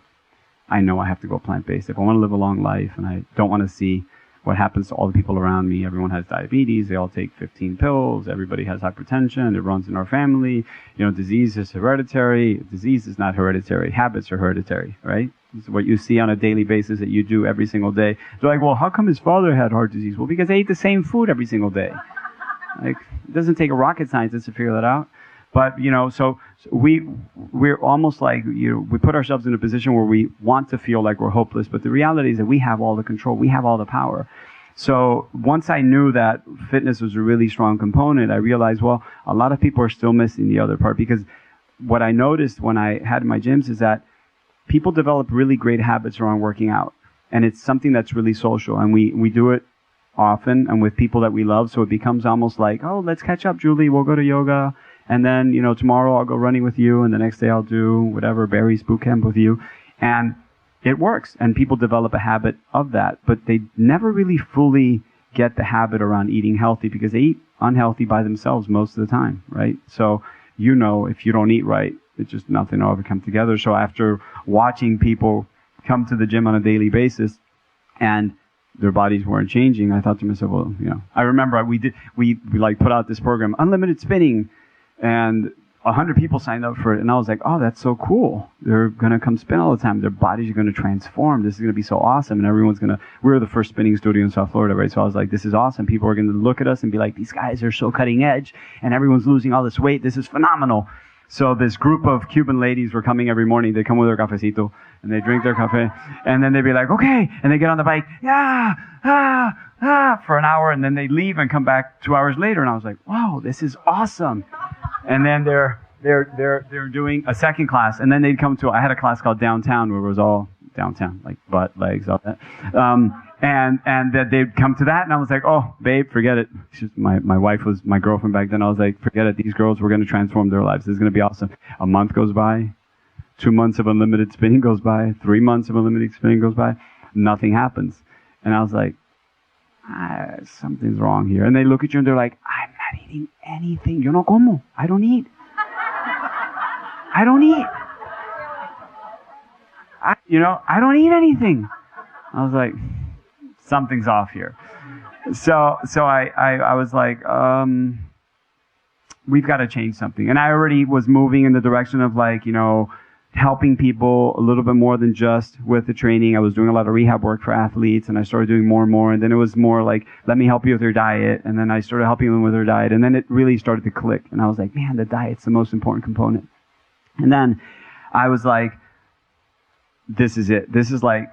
I know I have to go plant-based. If I want to live a long life and I don't want to see what happens to all the people around me. Everyone has diabetes. They all take 15 pills. Everybody has hypertension. It runs in our family. Disease is hereditary. Disease is not hereditary. Habits are hereditary, right? This is what you see on a daily basis that you do every single day. They're like, well, how come his father had heart disease? Well, because they ate the same food every single day. Like, it doesn't take a rocket scientist to figure that out. But, so we're almost like, we put ourselves in a position where we want to feel like we're hopeless, but the reality is that we have all the control, we have all the power. So once I knew that fitness was a really strong component, I realized, well, a lot of people are still missing the other part, because what I noticed when I had my gyms is that people develop really great habits around working out, and it's something that's really social, and we do it often and with people that we love, so it becomes almost like, oh, let's catch up, Julie, we'll go to yoga. And then, tomorrow I'll go running with you, and the next day I'll do whatever, Barry's boot camp with you. And it works, and people develop a habit of that, but they never really fully get the habit around eating healthy, because they eat unhealthy by themselves most of the time, right? So, if you don't eat right, it's just nothing will ever come together. So after watching people come to the gym on a daily basis, and their bodies weren't changing, I thought to myself, well, I remember we put out this program, Unlimited Spinning, and 100 people signed up for it, and I was like, oh, that's so cool. They're going to come spin all the time. Their bodies are going to transform. This is going to be so awesome, and we were the first spinning studio in South Florida, right? So I was like, this is awesome. People are going to look at us and be like, these guys are so cutting edge, and everyone's losing all this weight. This is phenomenal. So this group of Cuban ladies were coming every morning. They come with their cafecito, and they drink their cafe, and then they'd be like, okay, and they get on the bike, for an hour, and then they leave and come back 2 hours later, and I was like, wow, this is awesome. And then they're doing a second class, and then they'd come to, I had a class called Downtown, where it was all downtown, like butt, legs, all that. And that they'd come to that, and I was like, oh, babe, forget it. My wife was my girlfriend back then. I was like, forget it. These girls were going to transform their lives. This is going to be awesome. A month goes by, 2 months of unlimited spinning goes by, 3 months of unlimited spinning goes by, nothing happens. And I was like, something's wrong here. And they look at you and they're like, I'm not eating anything. Yo no como. I don't eat. I don't eat. I don't eat anything. I was like, something's off here. So I was like, we've got to change something. And I already was moving in the direction of helping people a little bit more than just with the training. I was doing a lot of rehab work for athletes, and I started doing more and more. And then it was more like, let me help you with your diet. And then I started helping them with their diet. And then it really started to click. And I was like, man, the diet's the most important component. And then I was like, this is it. This is like,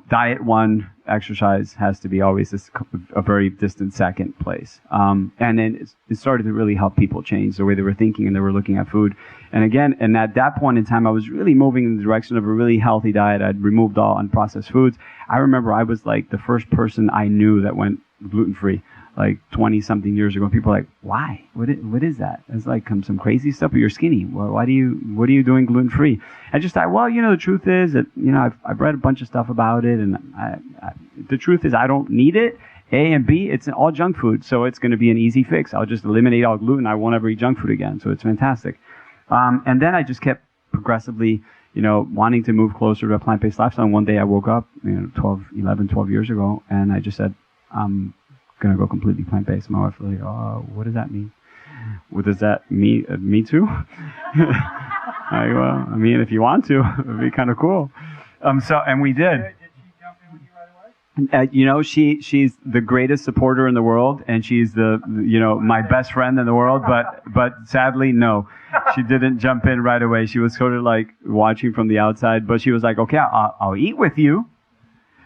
diet one, exercise has to be always a very distant second place. And then it started to really help people change the way they were thinking and they were looking at food. And again, and at that point in time, I was really moving in the direction of a really healthy diet. I'd removed all unprocessed foods. I remember I was like the first person I knew that went gluten-free, like 20 something years ago. People were like, why? What is that? It's like some crazy stuff, but you're skinny. Well, what are you doing gluten-free? I just thought, well, the truth is that, I've read a bunch of stuff about it, and the truth is I don't need it. A and B, it's all junk food, so it's going to be an easy fix. I'll just eliminate all gluten. I won't ever eat junk food again, so it's fantastic. And then I just kept progressively, wanting to move closer to a plant-based lifestyle. And one day I woke up, 12 years ago, and I just said, I'm going to go completely plant-based. My wife was like, oh, what does that mean? What does that mean? Me too? Well, if you want to, it would be kind of cool. And we did. Did she jump in with you right away? She's the greatest supporter in the world, and she's my best friend in the world. But sadly, no, she didn't jump in right away. She was sort of like watching from the outside, but she was like, okay, I'll eat with you.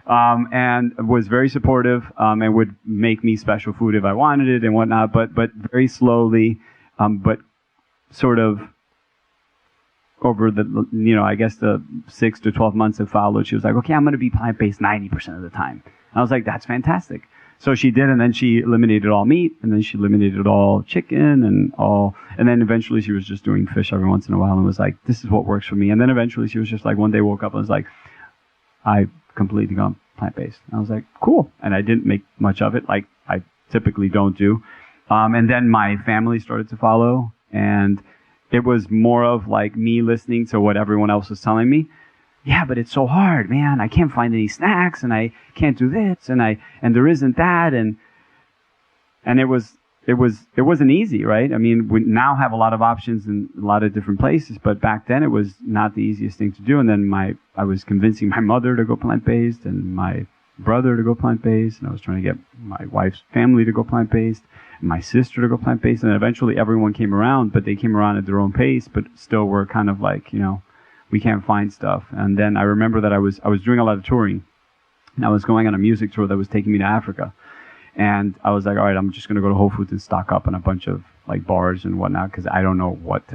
And was very supportive, and would make me special food if I wanted it and whatnot, but very slowly, but sort of over the, I guess the 6 to 12 months that followed, she was like, okay, I'm going to be plant-based 90% of the time. And I was like, that's fantastic. So she did, and then she eliminated all meat, and then she eliminated all chicken and then eventually she was just doing fish every once in a while and was like, this is what works for me. And then eventually she was just like, one day woke up and was like, I completely gone plant-based. And I was like, cool. And I didn't make much of it, like I typically don't do. And then my family started to follow, and it was more of like me listening to what everyone else was telling me. yeah, but it's so hard, man. I can't find any snacks, and I can't do this, and there isn't that, and it wasn't easy, right? I mean, we now have a lot of options in a lot of different places, but back then it was not the easiest thing to do. And then I was convincing my mother to go plant-based, and my brother to go plant-based, and I was trying to get my wife's family to go plant-based, and my sister to go plant-based, and eventually everyone came around, but they came around at their own pace, but still were kind of like, we can't find stuff. And then I remember that I was doing a lot of touring, and I was going on a music tour that was taking me to Africa. And I was like, all right, I'm just going to go to Whole Foods and stock up on a bunch of like bars and whatnot, because I don't know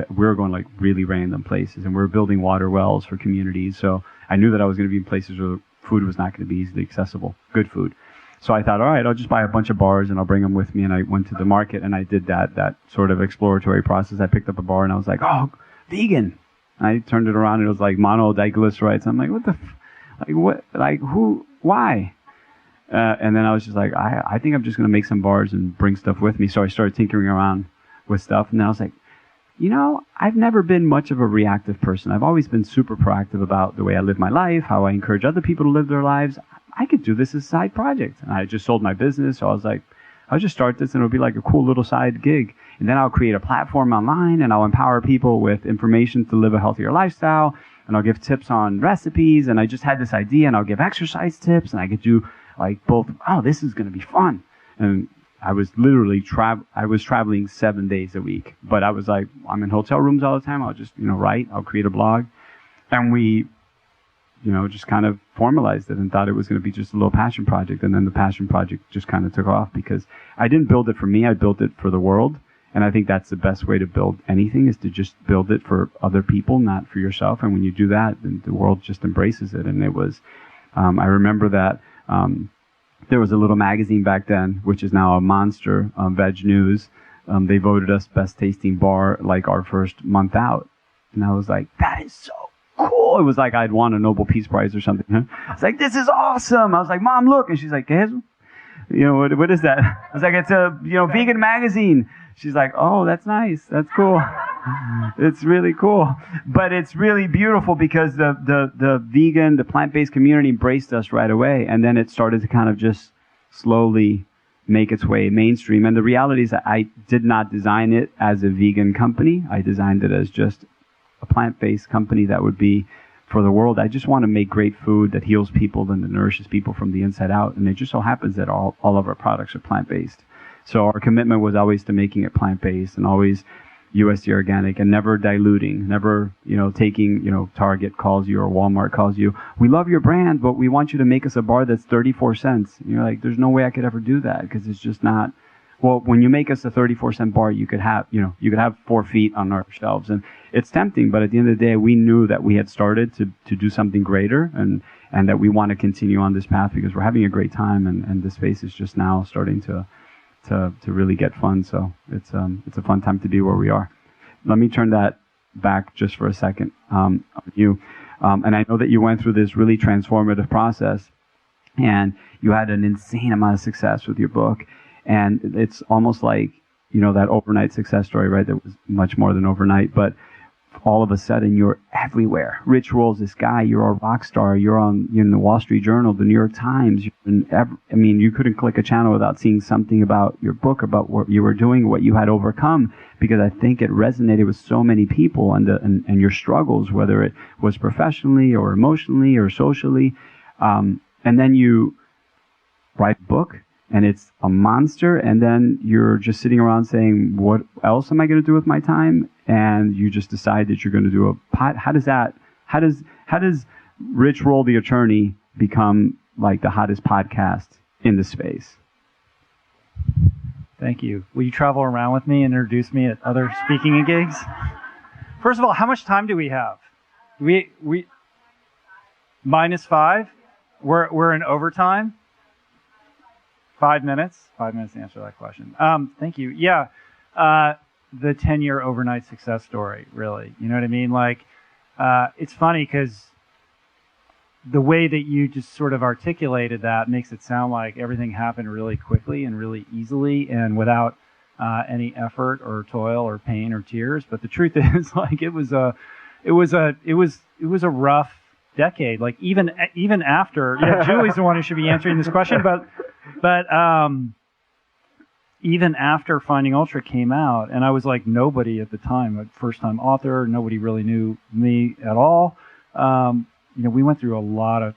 we were going like really random places, and we were building water wells for communities. So I knew that I was going to be in places where food was not going to be easily accessible, good food. So I thought, all right, I'll just buy a bunch of bars and I'll bring them with me. And I went to the market and I did that sort of exploratory process. I picked up a bar and I was like, oh, vegan. I turned it around and it was like monodiglycerides. I'm like, why? And then I was just like, I think I'm just going to make some bars and bring stuff with me. So I started tinkering around with stuff. And then I was like, I've never been much of a reactive person. I've always been super proactive about the way I live my life, how I encourage other people to live their lives. I could do this as a side project. And I just sold my business. So I was like, I'll just start this and it'll be like a cool little side gig. And then I'll create a platform online and I'll empower people with information to live a healthier lifestyle. And I'll give tips on recipes. And I just had this idea, and I'll give exercise tips, and I could do like both. Oh, this is going to be fun. And I was literally traveling 7 days a week, but I was like, I'm in hotel rooms all the time. I'll just, write, I'll create a blog. And we, just kind of formalized it and thought it was going to be just a little passion project. And then the passion project just kind of took off, because I didn't build it for me. I built it for the world. And I think that's the best way to build anything, is to just build it for other people, not for yourself. And when you do that, then the world just embraces it. And it was, I remember that, there was a little magazine back then, which is now a monster, Veg News. They voted us best tasting bar like our first month out. And I was like, that is so cool. It was like I'd won a Nobel Peace Prize or something. I was like, this is awesome. I was like, Mom, look. And she's like, ¿Qué es eso? What is that? I was like, it's a, vegan magazine. She's like, oh, that's nice. That's cool. It's really cool. But it's really beautiful because the vegan, the plant-based community embraced us right away. And then it started to kind of just slowly make its way mainstream. And the reality is that I did not design it as a vegan company. I designed it as just a plant-based company that would be for the world. I just want to make great food that heals people and that nourishes people from the inside out. And it just so happens that all of our products are plant-based. So our commitment was always to making it plant-based and always USDA organic, and never diluting, never, taking, Target calls you or Walmart calls you, we love your brand, but we want you to make us a bar that's 34 cents. And you're like, there's no way I could ever do that, because it's just not. Well, when you make us a 34-cent bar, you could have 4 feet on our shelves, and it's tempting. But at the end of the day, we knew that we had started to do something greater, and that we want to continue on this path because we're having a great time, and the space is just now starting to really get fun. So it's a fun time to be where we are. Let me turn that back just for a second on you. And I know that you went through this really transformative process, and you had an insane amount of success with your book. And it's almost like, that overnight success story, right? That was much more than overnight, but all of a sudden you're everywhere. Rich Roll's this guy, you're a rock star, you're in the Wall Street Journal, the New York Times. You couldn't click a channel without seeing something about your book, about what you were doing, what you had overcome, because I think it resonated with so many people, and your struggles, whether it was professionally or emotionally or socially. And then you write a book, and it's a monster, and then you're just sitting around saying, what else am I going to do with my time? And you just decide that you're going to do a pod. How does Rich Roll the Attorney become like the hottest podcast in the space? Thank you. Will you travel around with me and introduce me at other speaking gigs? First of all, how much time do we have? We -5. We're in overtime. 5 minutes. 5 minutes to answer that question. Thank you. Yeah. The 10-year overnight success story, really. You know what I mean? Like, it's funny because the way that you just sort of articulated that makes it sound like everything happened really quickly and really easily and without any effort or toil or pain or tears. But the truth is, like, it was a rough decade, like even after, Julie's the one who should be answering this question, but even after Finding Ultra came out, and I was like nobody at the time, like first time author, nobody really knew me at all. We went through a lot of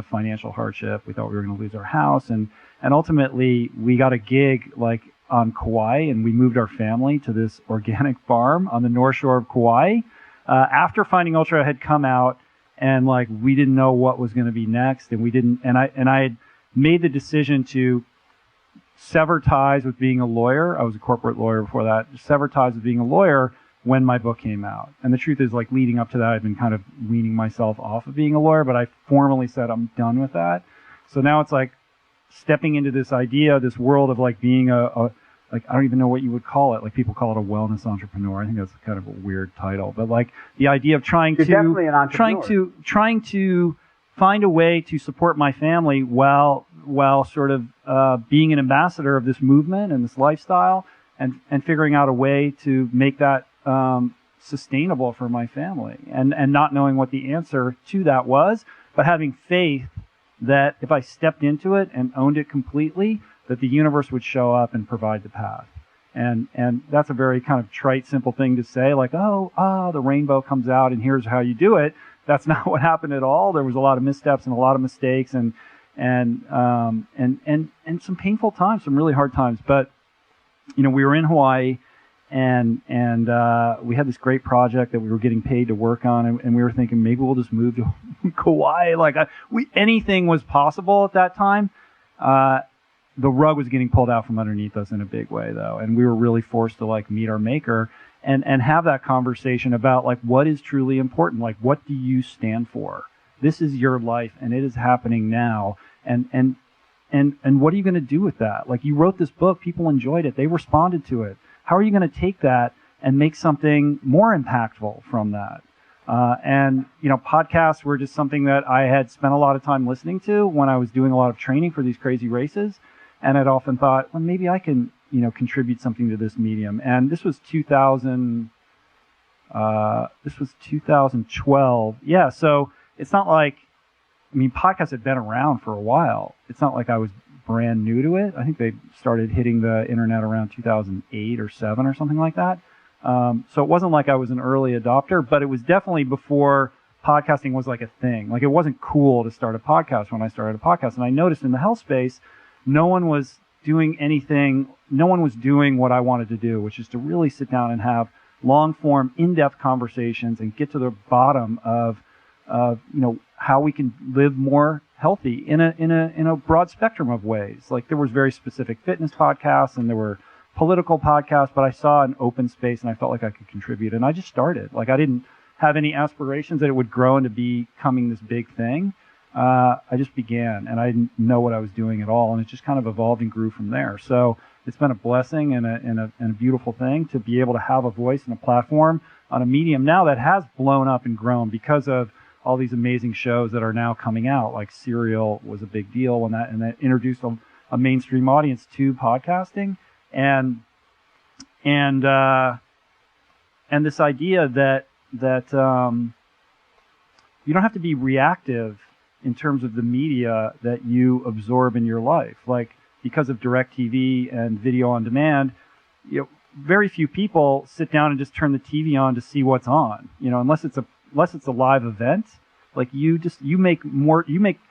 financial hardship. We thought we were going to lose our house, and ultimately we got a gig like on Kauai, and we moved our family to this organic farm on the North Shore of Kauai. After Finding Ultra had come out, and like we didn't know what was going to be next, and I had made the decision to sever ties with being a lawyer. I was a corporate lawyer before that. Sever ties with being a lawyer when my book came out. And the truth is, like, leading up to that, I've been kind of weaning myself off of being a lawyer, but I formally said I'm done with that. So now it's like stepping into this idea, this world of like being like, I don't even know what you would call it. Like, people call it a wellness entrepreneur. I think that's kind of a weird title, but like the idea of trying to find a way to support my family while sort of being an ambassador of this movement and this lifestyle, and figuring out a way to make that sustainable for my family, and not knowing what the answer to that was, but having faith that if I stepped into it and owned it completely, that the universe would show up and provide the path. And that's a very kind of trite, simple thing to say, like, the rainbow comes out and here's how you do it. That's not what happened at all. There was a lot of missteps and a lot of mistakes and some painful times, some really hard times. But we were in Hawaii, and we had this great project that we were getting paid to work on, and we were thinking maybe we'll just move to Kauai. Like anything was possible at that time. The rug was getting pulled out from underneath us in a big way, though, and we were really forced to like meet our maker and have that conversation about like what is truly important. Like, what do you stand for? This is your life, and it is happening now. And what are you going to do with that? Like, you wrote this book, people enjoyed it, they responded to it. How are you going to take that and make something more impactful from that? Podcasts were just something that I had spent a lot of time listening to when I was doing a lot of training for these crazy races. And I'd often thought, well, maybe I can, contribute something to this medium. And this was 2012. Yeah. So it's not like, podcasts had been around for a while. It's not like I was brand new to it. I think they started hitting the internet around 2008 or 7 or something like that. So it wasn't like I was an early adopter, but it was definitely before podcasting was like a thing. Like, it wasn't cool to start a podcast when I started a podcast. And I noticed in the health space, no one was doing anything. No one was doing what I wanted to do, which is to really sit down and have long form, in-depth conversations and get to the bottom of how we can live more healthy in a broad spectrum of ways. Like, there was very specific fitness podcasts and there were political podcasts, but I saw an open space and I felt like I could contribute. And I just started. Like, I didn't have any aspirations that it would grow into becoming this big thing. I just began, and I didn't know what I was doing at all, and it just kind of evolved and grew from there. So it's been a blessing and a beautiful thing to be able to have a voice and a platform on a medium now that has blown up and grown because of all these amazing shows that are now coming out. Like Serial was a big deal when that introduced a mainstream audience to podcasting, and this idea that you don't have to be reactive in terms of the media that you absorb in your life. Like, because of DirecTV and video on demand, very few people sit down and just turn the TV on to see what's on. Unless it's a live event, like you make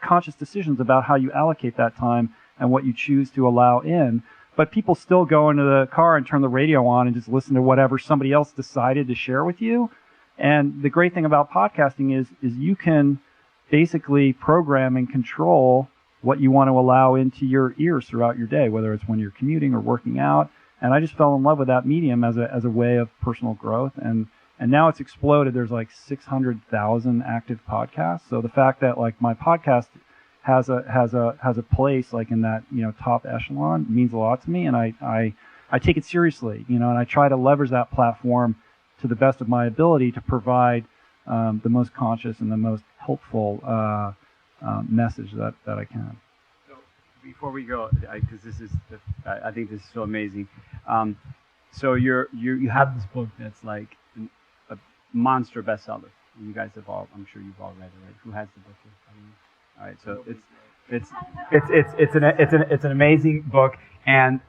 conscious decisions about how you allocate that time and what you choose to allow in. But people still go into the car and turn the radio on and just listen to whatever somebody else decided to share with you. And the great thing about podcasting is you can basically program and control what you want to allow into your ears throughout your day, whether it's when you're commuting or working out. And I just fell in love with that medium as a way of personal growth. And now it's exploded. There's like 600,000 active podcasts. So the fact that like my podcast has a place like in that, top echelon means a lot to me. And I take it seriously, and I try to leverage that platform to the best of my ability to provide the most conscious and the most helpful message that I can. So before we go, because I think this is so amazing. So you have this book that's like a monster bestseller. You guys have all, I'm sure you've all read it, right? Who has the book here? All right, so it's an amazing book, and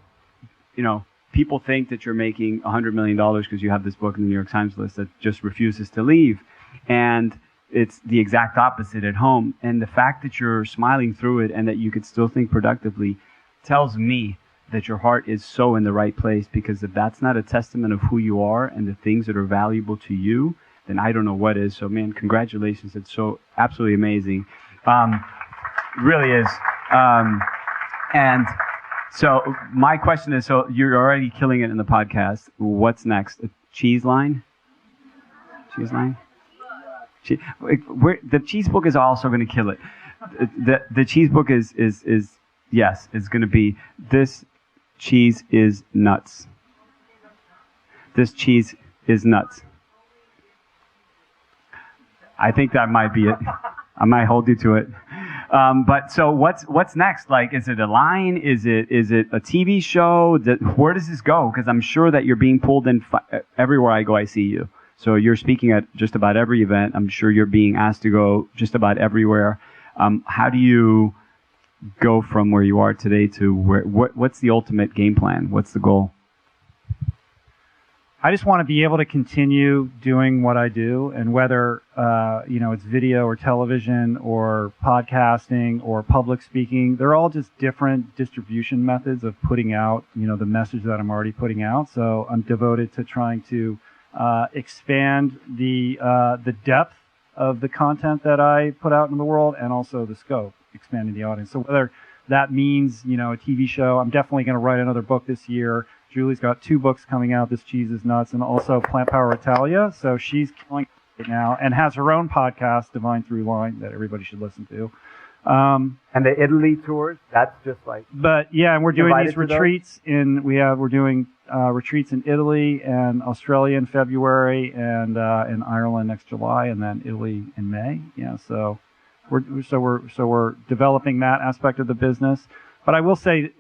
people think that you're making $100 million because you have this book in the New York Times list that just refuses to leave, and it's the exact opposite at home. And the fact that you're smiling through it and that you could still think productively tells me that your heart is so in the right place, because if that's not a testament of who you are and the things that are valuable to you, then I don't know what is. So, man, congratulations. It's so absolutely amazing. Really is. And so my question is, so you're already killing it in the podcast. What's next? A cheese line? Cheese line? The cheese book is also going to kill it. The cheese book is yes, it's going to be, this cheese is nuts. This cheese is nuts. I think that might be it. I might hold you to it. But so what's next? Like, is it a line? Is it a TV show? Where does this go? Because I'm sure that you're being pulled in everywhere I go. I see you. So you're speaking at just about every event. I'm sure you're being asked to go just about everywhere. How do you go from where you are today to where? What's the ultimate game plan? What's the goal? I just want to be able to continue doing what I do, and whether it's video or television or podcasting or public speaking, they're all just different distribution methods of putting out the message that I'm already putting out. So I'm devoted to trying to expand the depth of the content that I put out in the world, and also the scope, expanding the audience. So whether that means a TV show, I'm definitely going to write another book this year. Julie's got 2 books coming out, This Cheese is Nuts, and also Plant Power Italia. So she's killing it right now, and has her own podcast, Divine Through Line, that everybody should listen to. And the Italy tours, that's just like... But yeah, and we're doing these retreats we're doing retreats in Italy and Australia in February, and in Ireland next July, and then Italy in May. Yeah, so we're developing that aspect of the business. But I will say,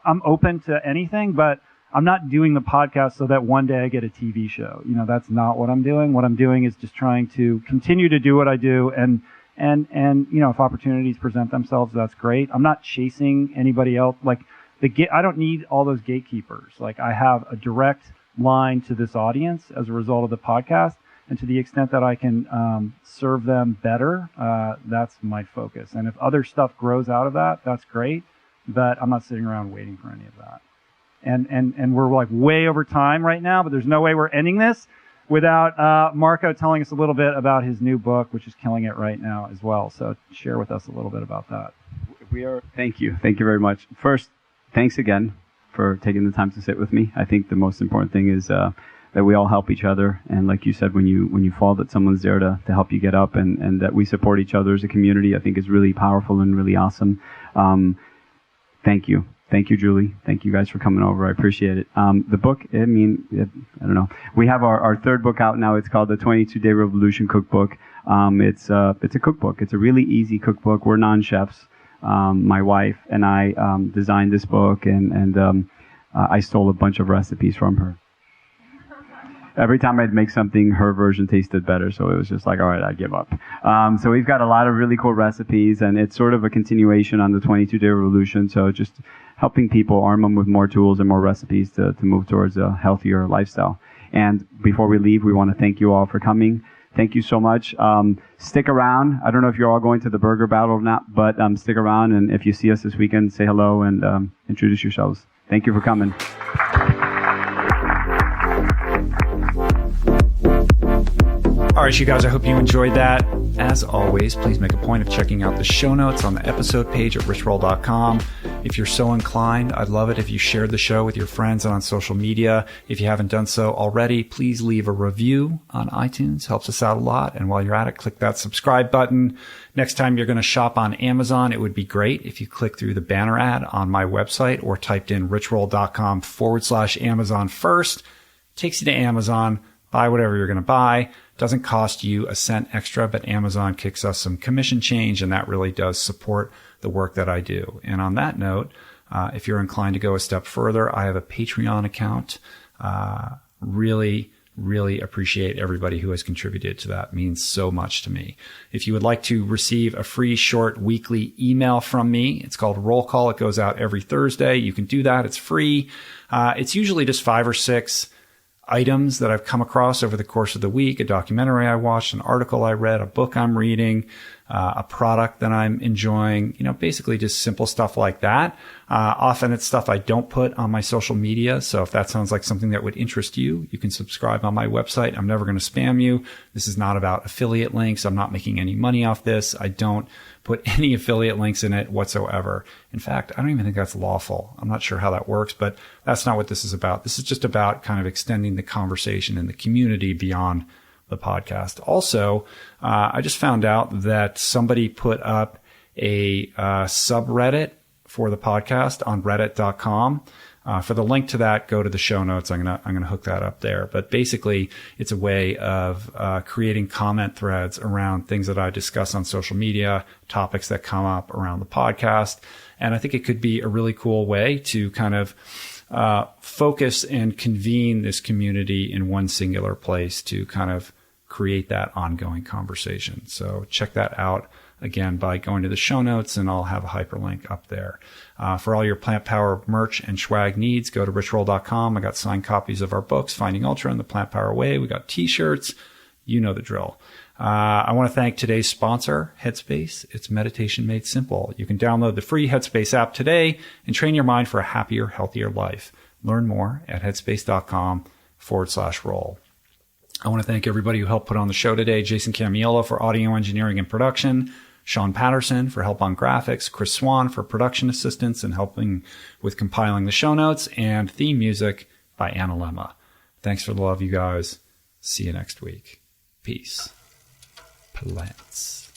I'm open to anything, but I'm not doing the podcast so that one day I get a TV show. That's not what I'm doing. What I'm doing is just trying to continue to do what I do, and if opportunities present themselves, that's great. I'm not chasing anybody else. Like I don't need all those gatekeepers. Like, I have a direct line to this audience as a result of the podcast, and to the extent that I can serve them better, that's my focus. And if other stuff grows out of that, that's great. But I'm not sitting around waiting for any of that. And we're like way over time right now, but there's no way we're ending this without Marco telling us a little bit about his new book, which is killing it right now as well. So share with us a little bit about that. Thank you very much. First, thanks again for taking the time to sit with me. I think the most important thing is that we all help each other, and like you said, when you fall, that someone's there to help you get up, and that we support each other as a community, I think is really powerful and really awesome. Thank you. Thank you, Julie. Thank you guys for coming over. I appreciate it. The book, I don't know. We have our 3rd book out now. It's called the 22-Day Revolution Cookbook. It's a cookbook. It's a really easy cookbook. We're non-chefs. My wife and I designed this book, and I stole a bunch of recipes from her. Every time I'd make something, her version tasted better, so it was just like, all right, I give up. So we've got a lot of really cool recipes, and it's sort of a continuation on the 22-Day Revolution, so just helping people, arm them with more tools and more recipes to move towards a healthier lifestyle. And before we leave, we want to thank you all for coming. Thank you so much. Stick around. I don't know if you're all going to the burger battle or not, but stick around, and if you see us this weekend, say hello and introduce yourselves. Thank you for coming. All right, you guys, I hope you enjoyed that. As always, please make a point of checking out the show notes on the episode page at richroll.com. If you're so inclined, I'd love it if you shared the show with your friends and on social media. If you haven't done so already, please leave a review on iTunes. Helps us out a lot. And while you're at it, click that subscribe button. Next time you're going to shop on Amazon, it would be great if you click through the banner ad on my website or typed in richroll.com/Amazon first. Takes you to Amazon. Buy whatever you're going to buy. Doesn't cost you a cent extra, but Amazon kicks us some commission change, and that really does support the work that I do. And on that note, if you're inclined to go a step further, I have a Patreon account. Really Really appreciate everybody who has contributed to that. It means so much to me. If you would like to receive a free short weekly email from me, it's called Roll Call. It goes out every Thursday. You can do that. It's free. It's usually just 5 or 6 items that I've come across over the course of the week, a documentary I watched, an article I read, a book I'm reading, a product that I'm enjoying, basically just simple stuff like that. Often it's stuff I don't put on my social media. So if that sounds like something that would interest you, you can subscribe on my website. I'm never going to spam you. This is not about affiliate links. I'm not making any money off this. I don't put any affiliate links in it whatsoever. In fact, I don't even think that's lawful. I'm not sure how that works, but that's not what this is about. This is just about kind of extending the conversation in the community beyond the podcast. Also, I just found out that somebody put up a subreddit for the podcast on reddit.com. For the link to that, go to the show notes. I'm gonna hook that up there. But basically, it's a way of creating comment threads around things that I discuss on social media, topics that come up around the podcast, and I think it could be a really cool way to kind of focus and convene this community in one singular place to kind of create that ongoing conversation. So check that out again by going to the show notes, and I'll have a hyperlink up there. For all your Plant Power merch and swag needs, go to richroll.com. I got signed copies of our books, Finding Ultra and the Plant Power Way. We got t-shirts. You know the drill. I want to thank today's sponsor, Headspace. It's meditation made simple. You can download the free Headspace app today and train your mind for a happier, healthier life. Learn more at headspace.com/roll. I want to thank everybody who helped put on the show today. Jason Camiola for audio engineering and production. Sean Patterson for help on graphics. Chris Swan for production assistance and helping with compiling the show notes. And theme music by Anna Lemma. Thanks for the love, you guys. See you next week. Peace. Plants.